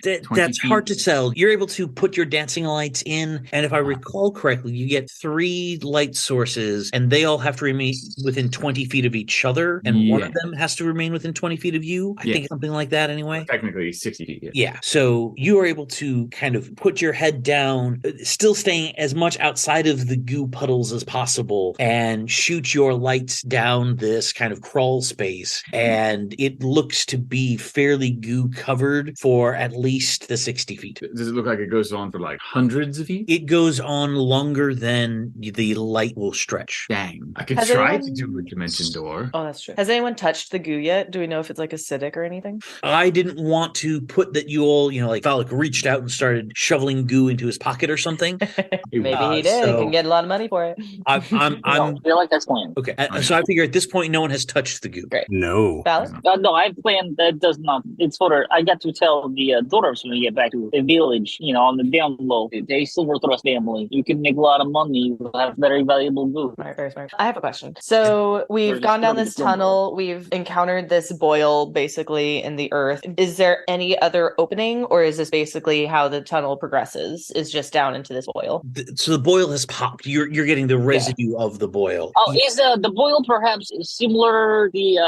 That's hard to tell. You're able to put your dancing lights in, and if I recall correctly, you get 3 light sources, and they all have to remain within 20 feet of each other, and one of them has to remain within 20 feet of you. I think something like that anyway. Technically 60 feet. Yeah. So you are able to kind of put your head down, still staying as much outside of the goo puddles as possible, and shoot your lights down this kind of crawl space. And it looks to be fairly goo covered for at least the 60 feet. Does it look like it goes on for like hundreds of feet? It goes on longer than the light will stretch. Dang. I could try to do a dimension door. Oh, that's true. Has anyone touched the goo yet? Do we know if it's like acidic or anything? I didn't want to put that you all, like Valak reached out and started shoveling goo into his pocket or something. Maybe he did. He can get a lot of money for it. I feel like that's planned. Okay. So I figure at this point, no one has touched the goo. Great. No. Valak? No, I planned that does not. It's for I got to tell the dwarves when we get back to the village, on the down low, the Silverthrust family. You can make a lot of money. You have very valuable goo. Right, very smart. I have a question. So we've gone down this tunnel. We've encountered this boil basically in the earth. Is there any other opening, or is this basically how the tunnel progresses? Is just down into this boil? So the boil has popped. You're getting the residue of the boil. Oh, is the boil perhaps similar the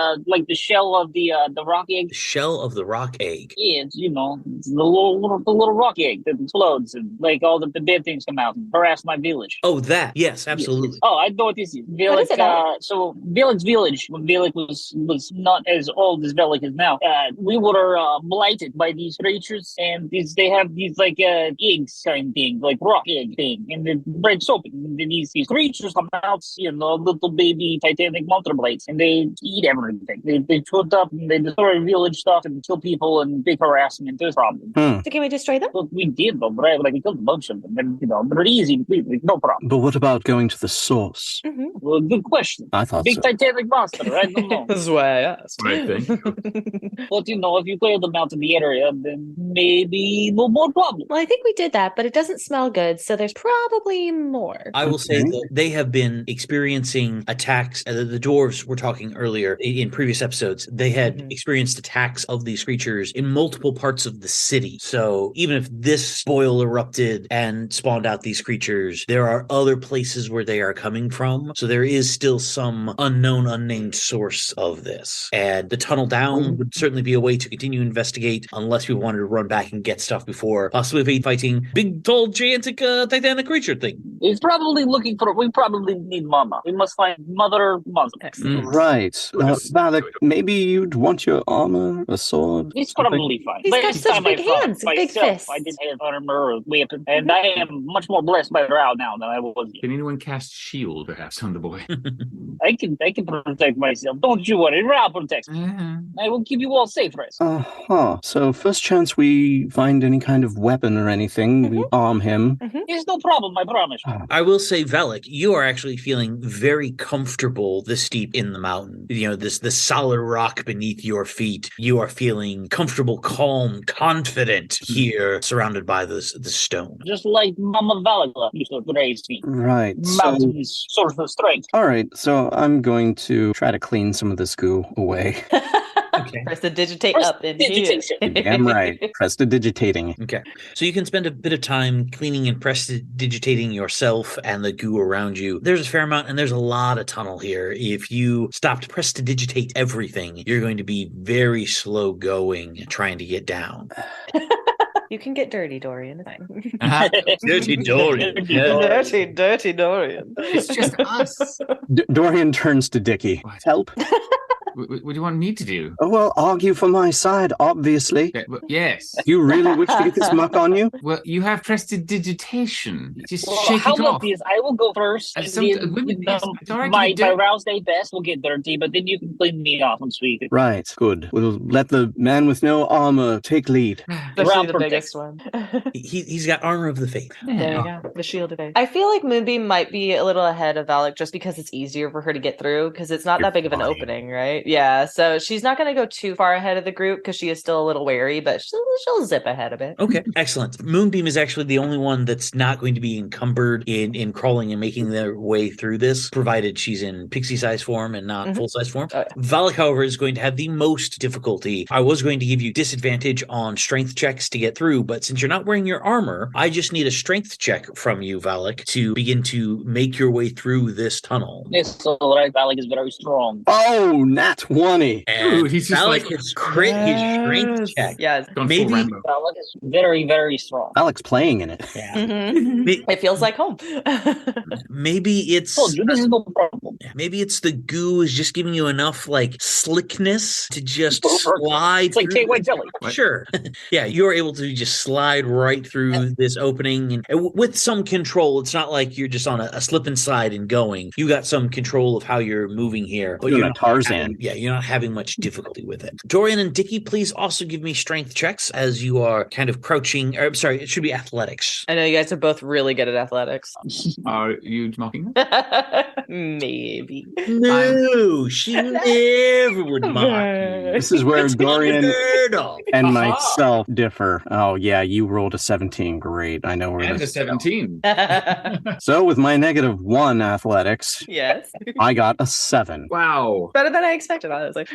the shell of the rock egg. The shell of the rock egg. Yeah, it's, it's the little rock egg that explodes and like all the bad things come out and harass my village. Oh, that. Yes, absolutely. Yes. Oh, I know what this is. Velik, What is it, so Velik's village, when Velik was not as old as Velik is now, we were blighted by these creatures, and they have these like eggs kind of thing, like rock egg thing, and it breaks open. And then these creatures come out, little baby Titanic monster blades, and they eat everything. They shoot up and they destroy village stuff and kill people and big harassment. There's a problem. So can we destroy them? Well, we did, though, right? Like we killed a bunch of them, and they're easy to beat, like, no problem. But what about going to the source? Mm-hmm. Well, good question. I thought Big so. Titanic monster, I don't know. That's why I asked. Right thing. But if you clear them out in the area, then maybe no more problem. Well, I think we did that, but it doesn't smell good, so there's probably more. I will say that they have been experiencing attacks. The dwarves were talking earlier in previous episodes. They had experienced attacks of these creatures in multiple parts of the city. So even if this boil erupted and spawned out these creatures, there are other places where they are coming from. So there is still some unknown, unnamed source of this. And the tunnel down would certainly be a way to continue to investigate, unless we wanted to run back and get stuff before possibly fighting big, tall, gigantic, Titanic creature thing. He's probably we probably need Mama. We must find Mother Monster. Right. Valak, maybe you'd want your armor, a sword. He's probably fine. He's got Last such time I big fought hands, big myself, fists. I didn't have armor or weapon, and I am much more blessed by Drow now than I was. Can anyone cast shield, perhaps, on the boy? I can protect myself. Don't you worry. Drow protects me. I will keep you all safe, rest. So first chance we find any kind of weapon or anything, we arm him. There's no problem, I promise. I will say, Velik, you are actually feeling very comfortable this deep in the mountain. This solid rock beneath your feet. You are feeling comfortable, calm, confident here, surrounded by the stone. Just like Mama Valagla used to raise me. Right. Mountains, source of strength. All right, so I'm going to try to clean some of this goo away. Okay. Prestidigitate up in here. Prestidigitation. Damn right. Prestidigitating. Okay. So you can spend a bit of time cleaning and prestidigitating yourself and the goo around you. There's a fair amount, and there's a lot of tunnel here. If you stop to prestidigitate everything, you're going to be very slow going trying to get down. You can get dirty, Dorian. Dirty Dorian. Dirty Dorian. It's just us. Dorian turns to Dickie. What? Help? What do you want me to do? Oh, well, argue for my side, obviously. Okay, well, yes. You really wish to get this muck on you? Well, you have prestidigitation. Just Well, shake how it about off. this? I will go first. And And some- then, women- yes, it's all right to my be dirty. rouse day best will get dirty, but then you can clean me off and sweep it. Right, good. We'll let the man with no armor take lead. Especially the Protect. biggest one. He's got armor of the faith. There you go. The shield of faith. I feel like Moonbeam might be a little ahead of Valak just because it's easier for her to get through because it's not You're that big of an fine. opening, right? Yeah. So she's not going to go too far ahead of the group because she is still a little wary, but she'll zip ahead a bit. Okay, excellent. Moonbeam is actually the only one that's not going to be encumbered in crawling and making their way through this, provided she's in pixie size form and not full size form. Oh, yeah. Valak, however, is going to have the most difficulty. I was going to give you disadvantage on strength checks to get through, but since you're not wearing your armor, I just need a strength check from you, Valak, to begin to make your way through this tunnel. It's all right. Valak is very strong. Oh, nat 20. And Ooh, he's just Valak like, has crit his strength check. Yes. Gone full Maybe- Rambo. Valak is very, very strong. Alex playing in it. Yeah. Mhm. It feels like home. Maybe it's Told you, this is no problem. maybe it's the goo is just giving you enough like slickness to just Over. slide It's like through. K-White jelly. What? Sure. Yeah, you're able to just slide right through this opening and with some control. It's not like you're just on a slip and slide and going. You got some control of how you're moving here, but Doing you're a not Tarzan. you're not having much difficulty with it. Dorian and Dickie, please also give me strength checks as you are kind of crouching. Or, sorry, it should be athletics. I know you guys are both really good at athletics. Are you mocking her? Maybe. No, she never would mock you. This is where Dorian Unheard of. and Aha. myself differ. Oh, yeah, you rolled a 17. Great. I know where And a this 17. So with my -1 athletics, Yes. I got a 7. Wow. Better than I expected. expected, honestly.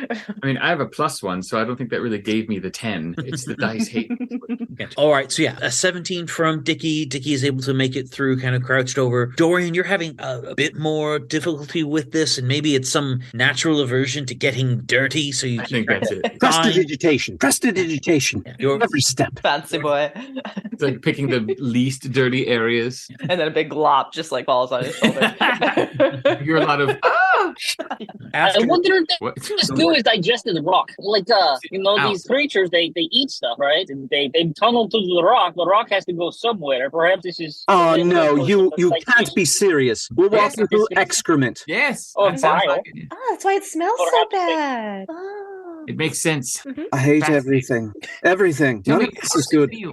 I mean, I have a +1, so I don't think that really gave me the 10. It's the dice hate. All right, so yeah, a 17 from Dickie. Dickie is able to make it through, kind of crouched over. Dorian, you're having a bit more difficulty with this, and maybe it's some natural aversion to getting dirty, so you I think that's it. Prestidigitation. Prestidigitation. You're Every step. Fancy boy. It's like picking the least dirty areas. And then a big glop just like falls on his shoulder. You hear a lot of, I wonder if What? this do is digested rock. Like, Ow. these creatures, they eat stuff, right? And they tunnel through the rock. The rock has to go somewhere. Perhaps this is... Oh no, you like, can't be serious. We're Yes, walking through yes. excrement. Yes. Oh, that sounds vile. like it. Oh, that's why it smells so Perhaps they- bad. Oh. It makes sense. I hate Fascinating. everything. Everything. Tell None me, of this how is does it good. feel?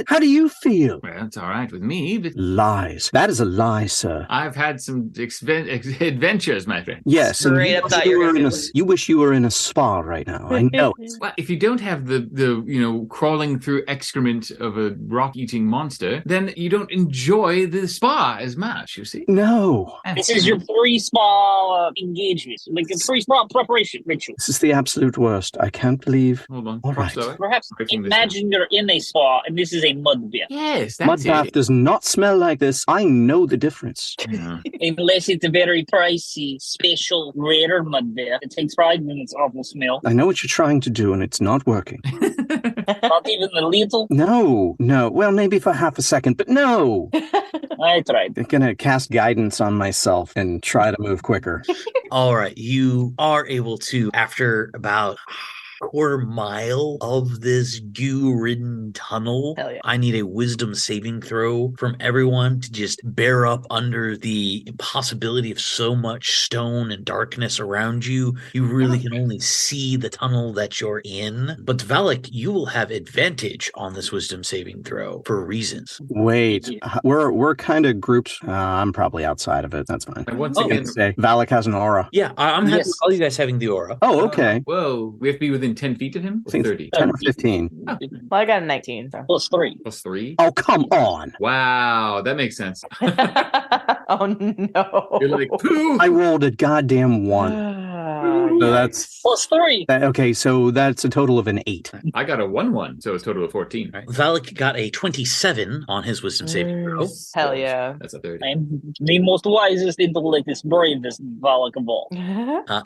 How do you feel? Well, it's all right with me, but Lies. That is a lie, sir. I've had some adventures, my friend. Yes, and Straight you up wish thought you you were were gonna in do a, it. you wish you were in a spa right now. I know it. Well, if you don't have the crawling through excrement of a rock-eating monster, then you don't enjoy the spa as much, you see? No. This is your pre-spa engagement. Like a pre-spa preparation ritual. This is the absolute worst. I can't believe. Hold on. All Prop right. slower. Perhaps Breaking this imagine you're in a spa and this is a mud bath. Yes, Mud that's bath it. does not smell like this. I know the difference. Yeah. Unless it's a very pricey, special, rare mud bath. It takes pride in its awful smell. I know what you're trying to do, and it's not working. Not even a little. No. Well, maybe for half a second, but no. I tried. I'm gonna cast guidance on myself and try to move quicker. all right. You are able to, after about quarter mile of this goo-ridden tunnel. Hell yeah. I need a wisdom saving throw from everyone to just bear up under the impossibility of so much stone and darkness around you. You really can only see the tunnel that you're in. But Valak, you will have advantage on this wisdom saving throw for reasons. Wait, we're kind of grouped. I'm probably outside of it. That's fine. And once Oh. again, Say Valak has an aura. Yeah, I'm happy Yes. with all you guys having the aura. Oh, okay. whoa, we have to be within 10 feet of him? I think 30. 10 or 15. Well, I got a 19. So. Plus 3. Plus 3? Oh, come on. Wow, that makes sense. Oh no. You're like, pooh! I rolled a goddamn 1. So that's Plus 3. okay. So that's a total of an 8. I got a 1-1, so it's a total of 14. All right. Valak got a 27 on his wisdom saving throw. Hell yeah. That's a 30. I'm the most wisest, intellect, bravest Valak of all.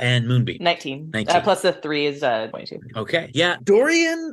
And Moonbeam. 19. 19. Plus the 3 is 22. Okay. Yeah. Dorian,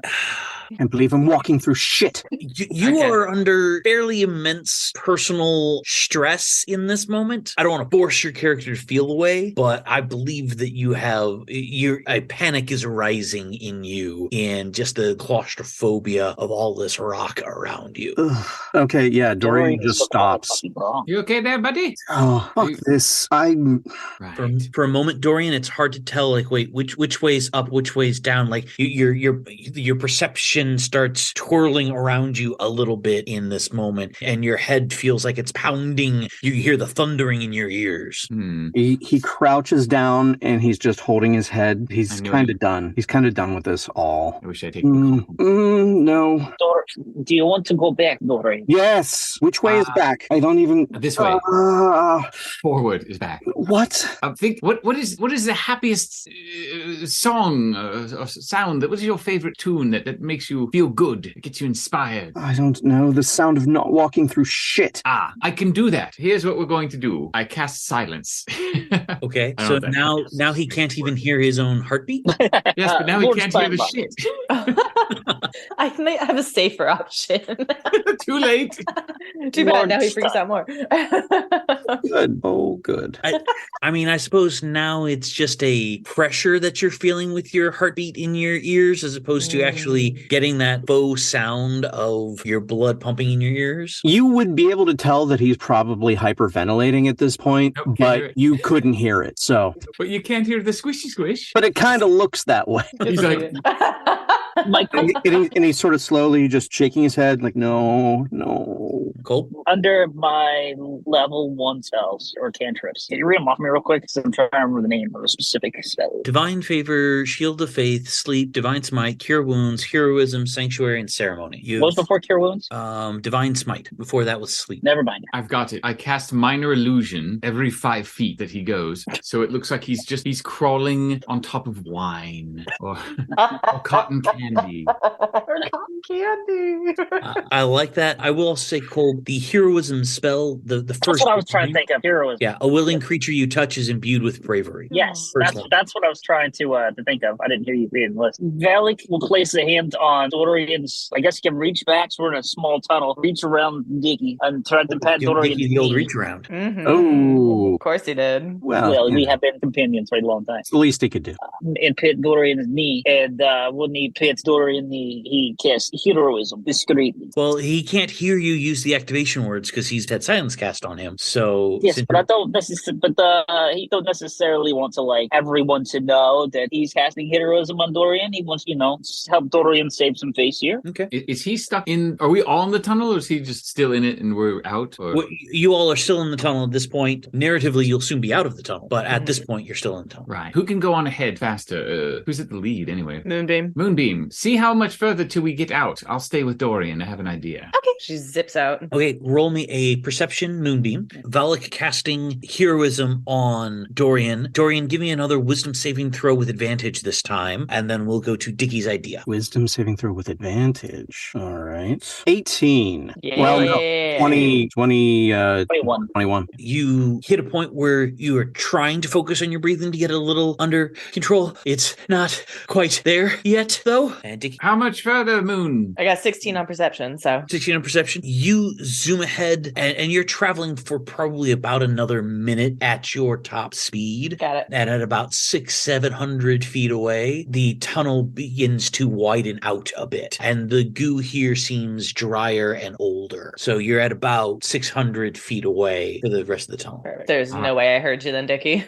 Can't believe I'm walking through shit. you Okay. are under fairly immense personal stress in this moment. I don't want to force your character to feel away, but I believe that you have a panic is arising in you in just the claustrophobia of all this rock around you. Ugh. Okay, yeah, Dorian just stops. You okay there, buddy? Oh, fuck You- this. I'm Right. For a moment, Dorian, it's hard to tell. Like, wait, which way's up, which way's down? Like, your perception starts twirling around you a little bit in this moment, and your head feels like it's pounding. You hear the thundering in your ears. he crouches down and he's just holding his head. He's I knew kind it. of done. He's kind of done with this all. I wish I'd taken No. Do you want to go back, Dorian? Yes. Which way is Ah. back? I don't even. this way. Forward is back. What? I think what is the happiest song or sound? What is your favorite tune that makes you feel good, that gets you inspired? I don't know. The sound of not walking through shit. Ah, I can do that. Here's what we're going to do. I cast silence. Okay, I don't so know if that now he can't even hear his own heartbeat. Yes, but now he Lord can't hear the Steinbach. shit. I might have a safer option. Too late. Too bad. Lord Now he freaks out more. Good. Oh, good. I mean, I suppose now it's just a pressure that you're feeling with your heartbeat in your ears, as opposed to actually getting that faux sound of your blood pumping in your ears. You would be able to tell that he's probably hyperventilating at this point, Nope, can't hear but it. you couldn't hear it. So, But you can't hear the squishy squish. but it kind of looks that way. He's like, Michael, and he's sort of slowly just shaking his head like, no. Cole? under my level 1 spells or cantrips, can you read them off me real quick? Because I'm trying to remember the name of a specific spell. Divine Favor, Shield of Faith, Sleep, Divine Smite, Cure Wounds, Heroism, Sanctuary, and Ceremony. What was before Cure Wounds? Divine Smite. Before that was Sleep. Never mind. I've got it. I cast Minor Illusion every 5 feet that he goes. So it looks like he's crawling on top of wine or cotton candy. Cotton candy. I like that. I will also say, Cole, the Heroism spell, the first. That's what I was trying to think of. Heroism. Yeah, a willing creature you touch is imbued with bravery. Yes, First that's what I was trying to think of. I didn't hear you reading the list. Valik will place a hand on Dorian's. I guess he can reach back. So we're in a small tunnle. Reach around Dicky and try to pat Give Dorian's Dickie the old knee. reach around. Mm-hmm. Oh. Of course he did. Well, we yeah. have been companions for a long time. It's the least he could do. And pit Dorian's knee. And when he pits Dorian's knee, he casts heroism discreetly. Well, he can't hear you use the activation words because he's had silence cast on him. So Yes, but I don't he don't necessarily want to like everyone to know that he's casting heroism on Dorian. He wants, help Dorian save some face here. okay. Is he stuck in? Are we all in the tunnel, or is he just still in it and we're out? Or? Well, you all are still in the tunnel at this point. Narratively, you'll soon be out of the tunnel, but at this point, you're still in the tunnel. Right. Who can go on ahead faster? Who's at the lead anyway? Moonbeam. Moonbeam. See how much further till we get out. I'll stay with Dorian. I have an idea. Okay. She zips out. Okay, roll me a perception Moonbeam. Valak casting heroism on Dorian. Dorian, give me another wisdom saving throw with advantage this time, and then we'll go to Dickie's idea. Wisdom saving throw with advantage. All right. 18. Yeah. Well, no, 20, 21. 21. You hit a point where you are trying to focus on your breathing to get a little under control. It's not quite there yet, though. And Dickie, How much further, Moon? I got 16 on perception, so 16 on perception. You zoom ahead, and you're traveling for probably about another minute at your top speed. got it. And at about 600-700 feet away, the tunnel begins to widen out a bit, and the goo here seems drier and older. So you're at about 600 feet away for the rest of the tunnel. Perfect. There's no way I heard you then, Dickie.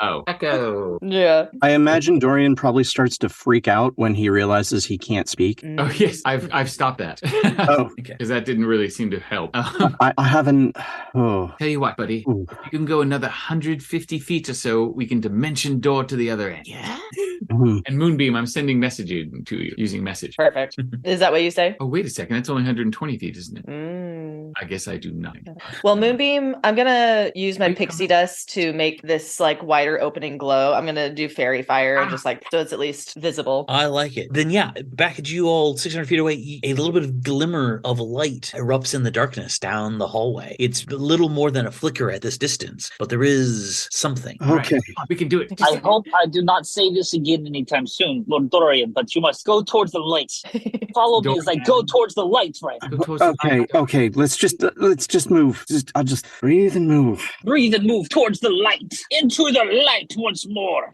Oh, Echo. Yeah. I imagine Dorian probably starts to freak out when he realizes he can't speak. Oh yes, I've stopped that. Oh. Okay. Because that didn't really seem to help. I haven't. Oh. Tell you what, buddy. Ooh. If you can go another 150 feet or so, we can dimension door to the other end. Yeah. Mhm. And Moonbeam, I'm sending messaging to you using message. Perfect. Is that what you say? Oh, wait a second. That's only 120 feet, isn't it? Mm. I guess I do nothing. Well, Moonbeam, I'm gonna use my pixie dust to make this like wider opening glow. I'm gonna do fairy fire and just like so it's at least visible. I like it. Then, yeah, back at you all 600 feet away, a little bit of glimmer of light erupts in the darkness down the hallway. It's a little more than a flicker at this distance, but there is something. Okay. Right. We can do it. I hope I do not say this again anytime soon, Lord Dorian, but you must go towards the light. Follow me as I go towards the light, friend. Go towards the Okay. light. Okay. Let's just move. I'll just breathe and move. Breathe and move towards the light. Into the light once more.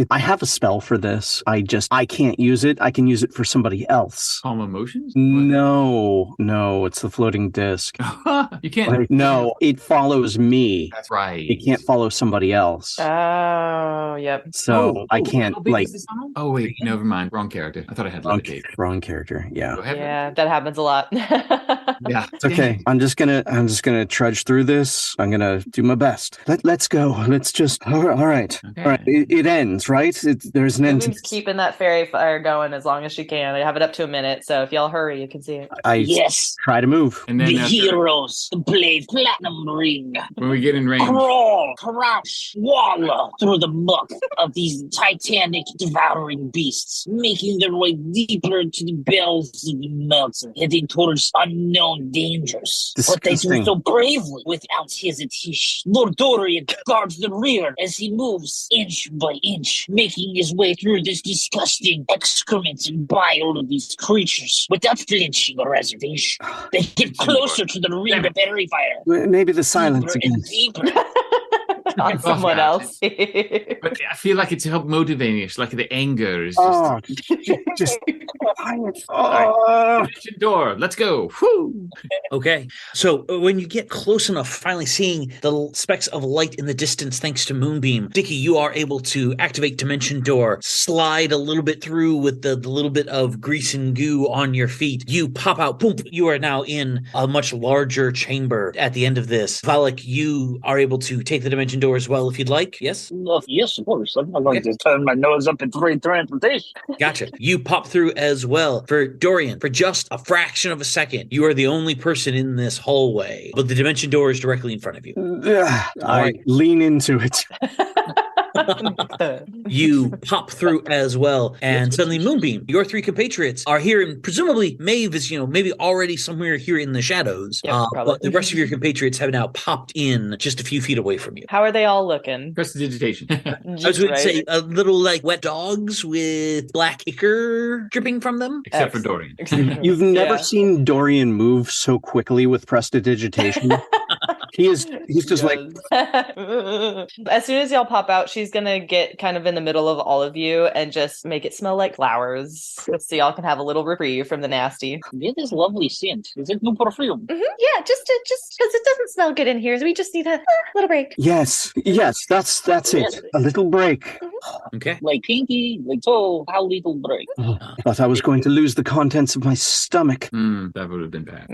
I have a spell for this. I can't use it. I can use it for somebody else. Calm emotions? No, it's the floating disc. You can't. No, it follows me. That's right. It can't follow somebody else. Oh, yep. So I can't How big like is this tunnel? Oh wait, never mind. Wrong character. I thought I had levitate. wrong character. Yeah. Go ahead. Yeah, that happens a lot. Yeah. It's okay. I'm just gonna trudge through this. I'm gonna do my best. Let's go. Let's just. All right. Okay. All right. It ends, right? There's an end. Moonbeam's keeping that fairy fire going as long as she can. I have it up to a minute, so if y'all hurry, you can see it. I Yes, try to move. And then the after- heroes play platinum ring. when we get in range, Crawl, crouch, wallow through the muck of these titanic devouring beasts, making their way deeper into the bells of the mountain, heading towards unknown dangers. But they do Disgusting. so bravely, without hesitation. Lord Dorian guards the rear as he moves inch by inch, making his way through this disgusting excrement and bile of these creatures, without flinching or reservation. They get closer to the ring of fairy fire. Maybe the silence Deeper again. and deeper. on someone else. But I feel like it's help motivating us, like the anger is just Dimension door, let's go. Woo! Okay. So when you get close enough, finally seeing the specks of light in the distance thanks to Moonbeam, Dickie, you are able to activate Dimension Door, slide a little bit through with the little bit of grease and goo on your feet. You pop out, boom, you are now in a much larger chamber at the end of this. Valak, you are able to take the Dimension Door as well if you'd like. Yes? Yes, of course. I'm not going to turn my nose up at free transportation. Gotcha. You pop through as well. For Dorian, for just a fraction of a second, you are the only person in this hallway, but the Dimension Door is directly in front of you. I lean into it. You pop through as well, and suddenly Moonbeam, your three compatriots are here, and presumably Maeve is, maybe already somewhere here in the shadows. Yep, but the rest of your compatriots have now popped in just a few feet away from you. How are they all looking? Prestidigitation. I was going to say a little like wet dogs with black ichor dripping from them. Except for Dorian. You've never seen Dorian move so quickly with prestidigitation. He's just like as soon as y'all pop out, she's gonna get kind of in the middle of all of you and just make it smell like flowers, so y'all can have a little reprieve from the nasty. It is lovely scent. Is it no perfume? Yeah, just because it doesn't smell good in here, so we just need a little break. Yes, that's it. A little break. Okay. Like pinky, like so, how little break? I thought I was going to lose the contents of my stomach. That would have been bad.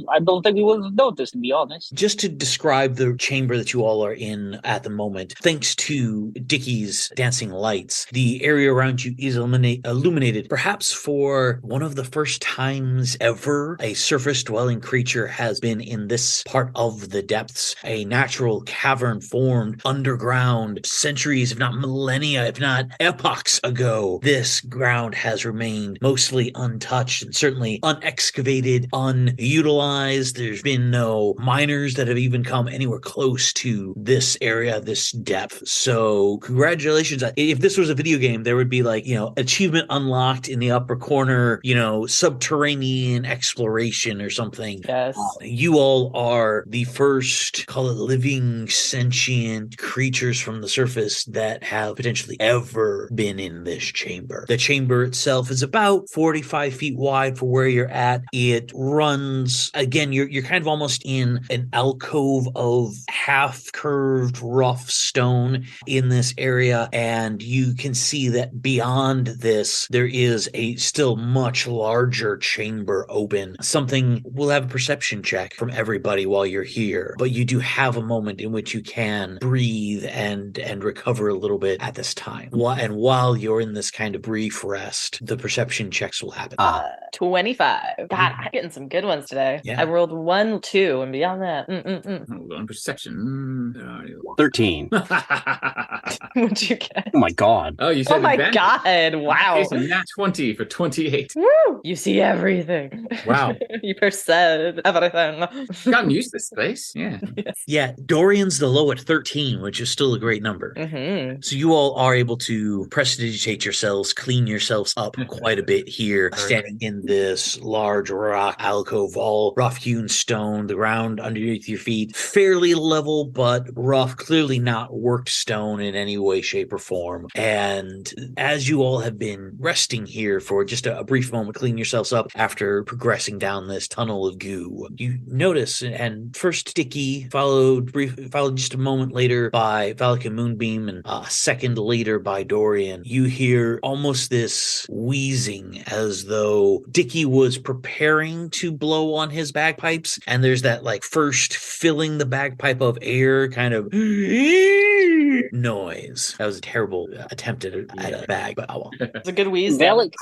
I don't think we would have noticed, to be honest. Just to describe the chamber that you all are in at the moment, thanks to Dickie's dancing lights, the area around you is illuminated. Perhaps for one of the first times ever a surface-dwelling creature has been in this part of the depths. A natural cavern formed underground centuries, if not millennia, if not epochs ago. This ground has remained mostly untouched and certainly unexcavated, unutilized. There's been no miners that have even come anywhere close to this area, this depth. So congratulations. If this was a video game, there would be like, achievement unlocked in the upper corner, subterranean exploration or something. Yes. You all are the first, call it living, sentient creatures from the surface that have potentially ever been in this chamber. The chamber itself is about 45 feet wide for where you're at. It runs, again, you're kind of almost in an alcove of half-curved rough stone in this area, and you can see that beyond this, there is a still much larger chamber open. Something will have a perception check from everybody while you're here, but you do have a moment in which you can breathe and recover a little bit at this time. And while you're in this kind of brief rest, the perception checks will happen. 25. God, I'm getting some good ones today. Yeah. I rolled 1, 2, and beyond that. Hold on, perception. 13. What'd you get? Oh my god. Oh, you said Oh my advantage. god, wow. It's a nat 20 for 28. Woo! You see everything. Wow. You perceive everything. Gotten used to this place. Yeah. Yeah, Dorian's the low at 13, which is still a great number. So you all are able to prestidigitate yourselves, clean yourselves up quite a bit here, standing in this large rock alcove, all rough-hewn stone, the ground underneath your feet, fairly level, but rough, clearly not worked stone in any way, shape, or form. And as you all have been resting here for just a brief moment, cleaning yourselves up after progressing down this tunnel of goo, you notice, and first Dickie, followed just a moment later by Valak and Moonbeam, and a second later by Dorian, you hear almost this wheezing as though Dickie was preparing to blow on his bagpipes, and there's that like first filling the bagpipe of air kind of noise. That was a terrible attempt at a bag, but oh well. It's a good wheeze. Valak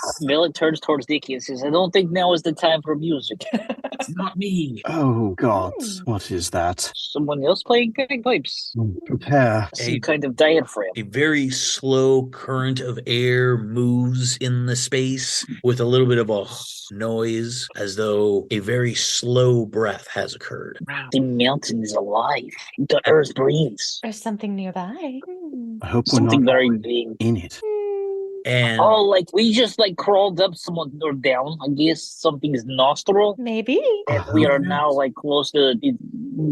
turns towards Dickie and says, I don't think now is the time for music. It's not me. Oh god, what is that? Someone else playing bagpipes. Prepare. Some kind of diaphragm. A very slow current of air moves in the space with a little bit of a noise, as though a very slow breath has occurred. The mountain is alive. The earth breathes. There's something nearby. I hope we're Something not very big. in it. And Oh, like we just like crawled up someone or down, I guess, something's nostril. Maybe. And we are now like close to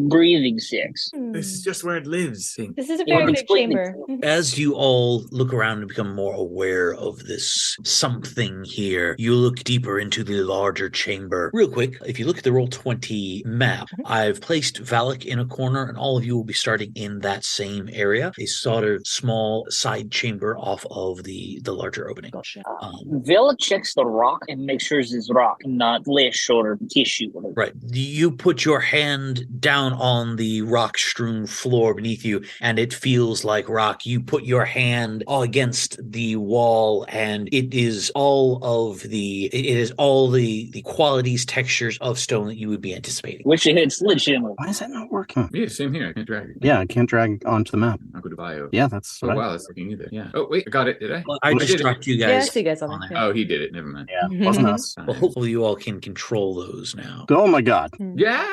breathing six. This is just where it lives. This is a Yeah, very it's big split chamber. As you all look around and become more aware of this something here, you look deeper into the larger chamber. Real quick, if you look at the Roll20 map, I've placed Valak in a corner, and all of you will be starting in that same area, a sort of small side chamber off of the larger opening. Gotcha. Villa checks the rock and makes sure it's rock, not flesh or tissue. Right. You put your hand down on the rock-strewn floor beneath you, and it feels like rock. You put your hand against the wall, and it is all the qualities, textures of stone that you would be anticipating. Which it's legitimate. Why is that not working? Yeah, same here. I can't drag it. Yeah, I can't drag onto the map. I'll go to bio. Yeah, that's Oh, what wow, that's looking either. Yeah. Oh, wait, I got it. Did I? Well, I did just it. dropped you Yeah, I guys. see you guys on on there. there. Oh, he did it. Never mind. Yeah, wasn't us. Well, hopefully you all can control those now. Oh my god. Yeah.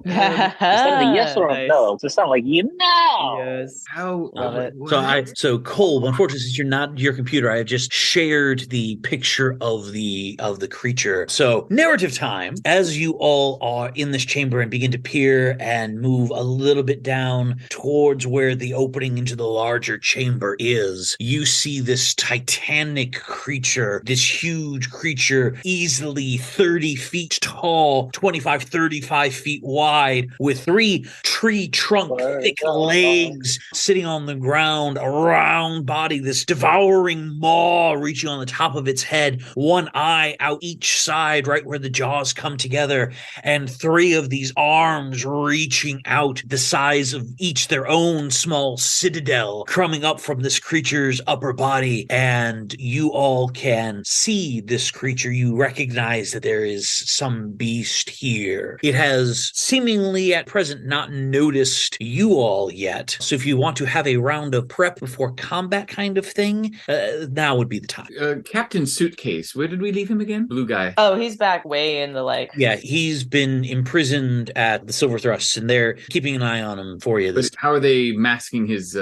Is that a yes or a Nice. no? Does it sound like you know? Yes. How? Love it. So Cole, unfortunately, since you're not your computer, I have just shared the picture of the creature. So narrative time, as you all are in this chamber and begin to peer and move a little bit down towards where the opening into the larger chamber is, you see this titanic creature, this huge creature, easily 30 feet tall, 25, 35 feet wide, with 3 tree trunk thick legs sitting on the ground, a round body, this devouring maw reaching on the top of its head, one eye out each side right where the jaws come together, and 3 of these arms reaching out the size of each their own small citadel coming up from this creature's upper body. And you all can see this creature. You recognize that there is some beast here. It has seemingly at present not noticed you all yet. So if you want to have a round of prep before combat kind of thing, now would be the time. Captain Suitcase. Where did we leave him again? Blue guy. Oh, he's back way in the Yeah, he's been imprisoned at the Silverthrust, and they're keeping an eye on him for you. But how are they masking his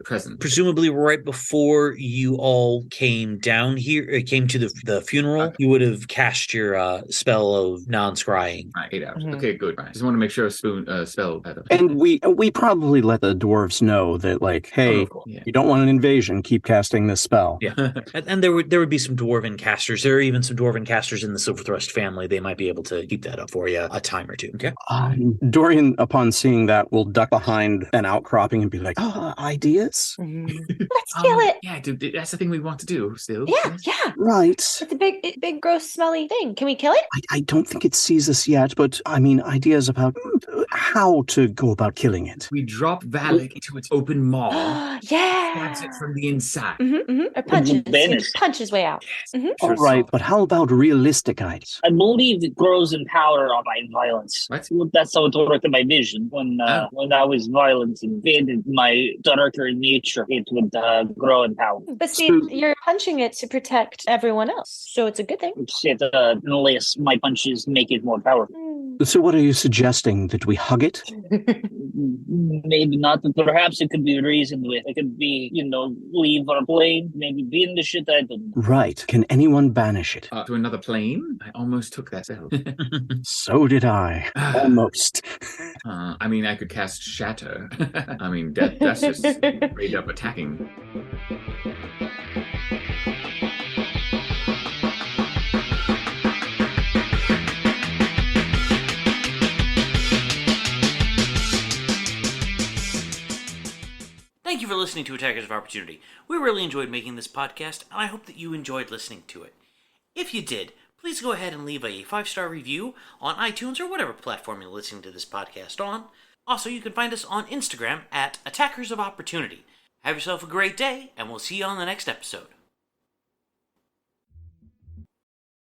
presence? Presumably right before you all came down here, came to the funeral, you would have cast your spell of non-scrying. Right, 8 hours. Mhm. Okay, good. Right. Just want to make sure a spell had a... And we probably let the dwarves know that, like, hey, Yeah. you don't want an invasion, keep casting this spell. Yeah, and there would be some dwarven casters. There are even some dwarven casters in the Silverthrust family. They might be able to keep that up for you a time or two. Okay. Dorian, upon seeing that, will duck behind an outcropping and be like, ideas? Let's kill it. Yeah, dude, that's the thing we want to do still. Yeah, yeah. Right. It's a big, gross, smelly thing. Can we kill it? I don't think it sees us yet, but I mean, ideas about how to go about killing it. We drop Valak into its open maw, Yeah. stabs it from the inside. Or punches. Vanish. Punch his way out. All right, but how about realistic ideas? I believe it grows in power by violence. What? That's how it worked in my vision. When I was violent and invaded my darker nature, it would grow in power. But see, So- you're punching it to protect everyone else, so it's a good thing. Shit, unless my punches make it more powerful. So what are you suggesting? That we hug it? Maybe not, but perhaps it could be reasoned with. It could be, leave our plane, maybe be in the shit. I don't know. Right. Can anyone banish it? To another plane? I almost took that spell. So did I. Almost. I mean, I could cast Shatter. I mean, that's just straight up attacking. Thank you for listening to Attackers of Opportunity. We really enjoyed making this podcast, and I hope that you enjoyed listening to it. If you did, please go ahead and leave a 5-star review on iTunes or whatever platform you're listening to this podcast on. Also, you can find us on Instagram at Attackers of Opportunity. Have yourself a great day, and we'll see you on the next episode.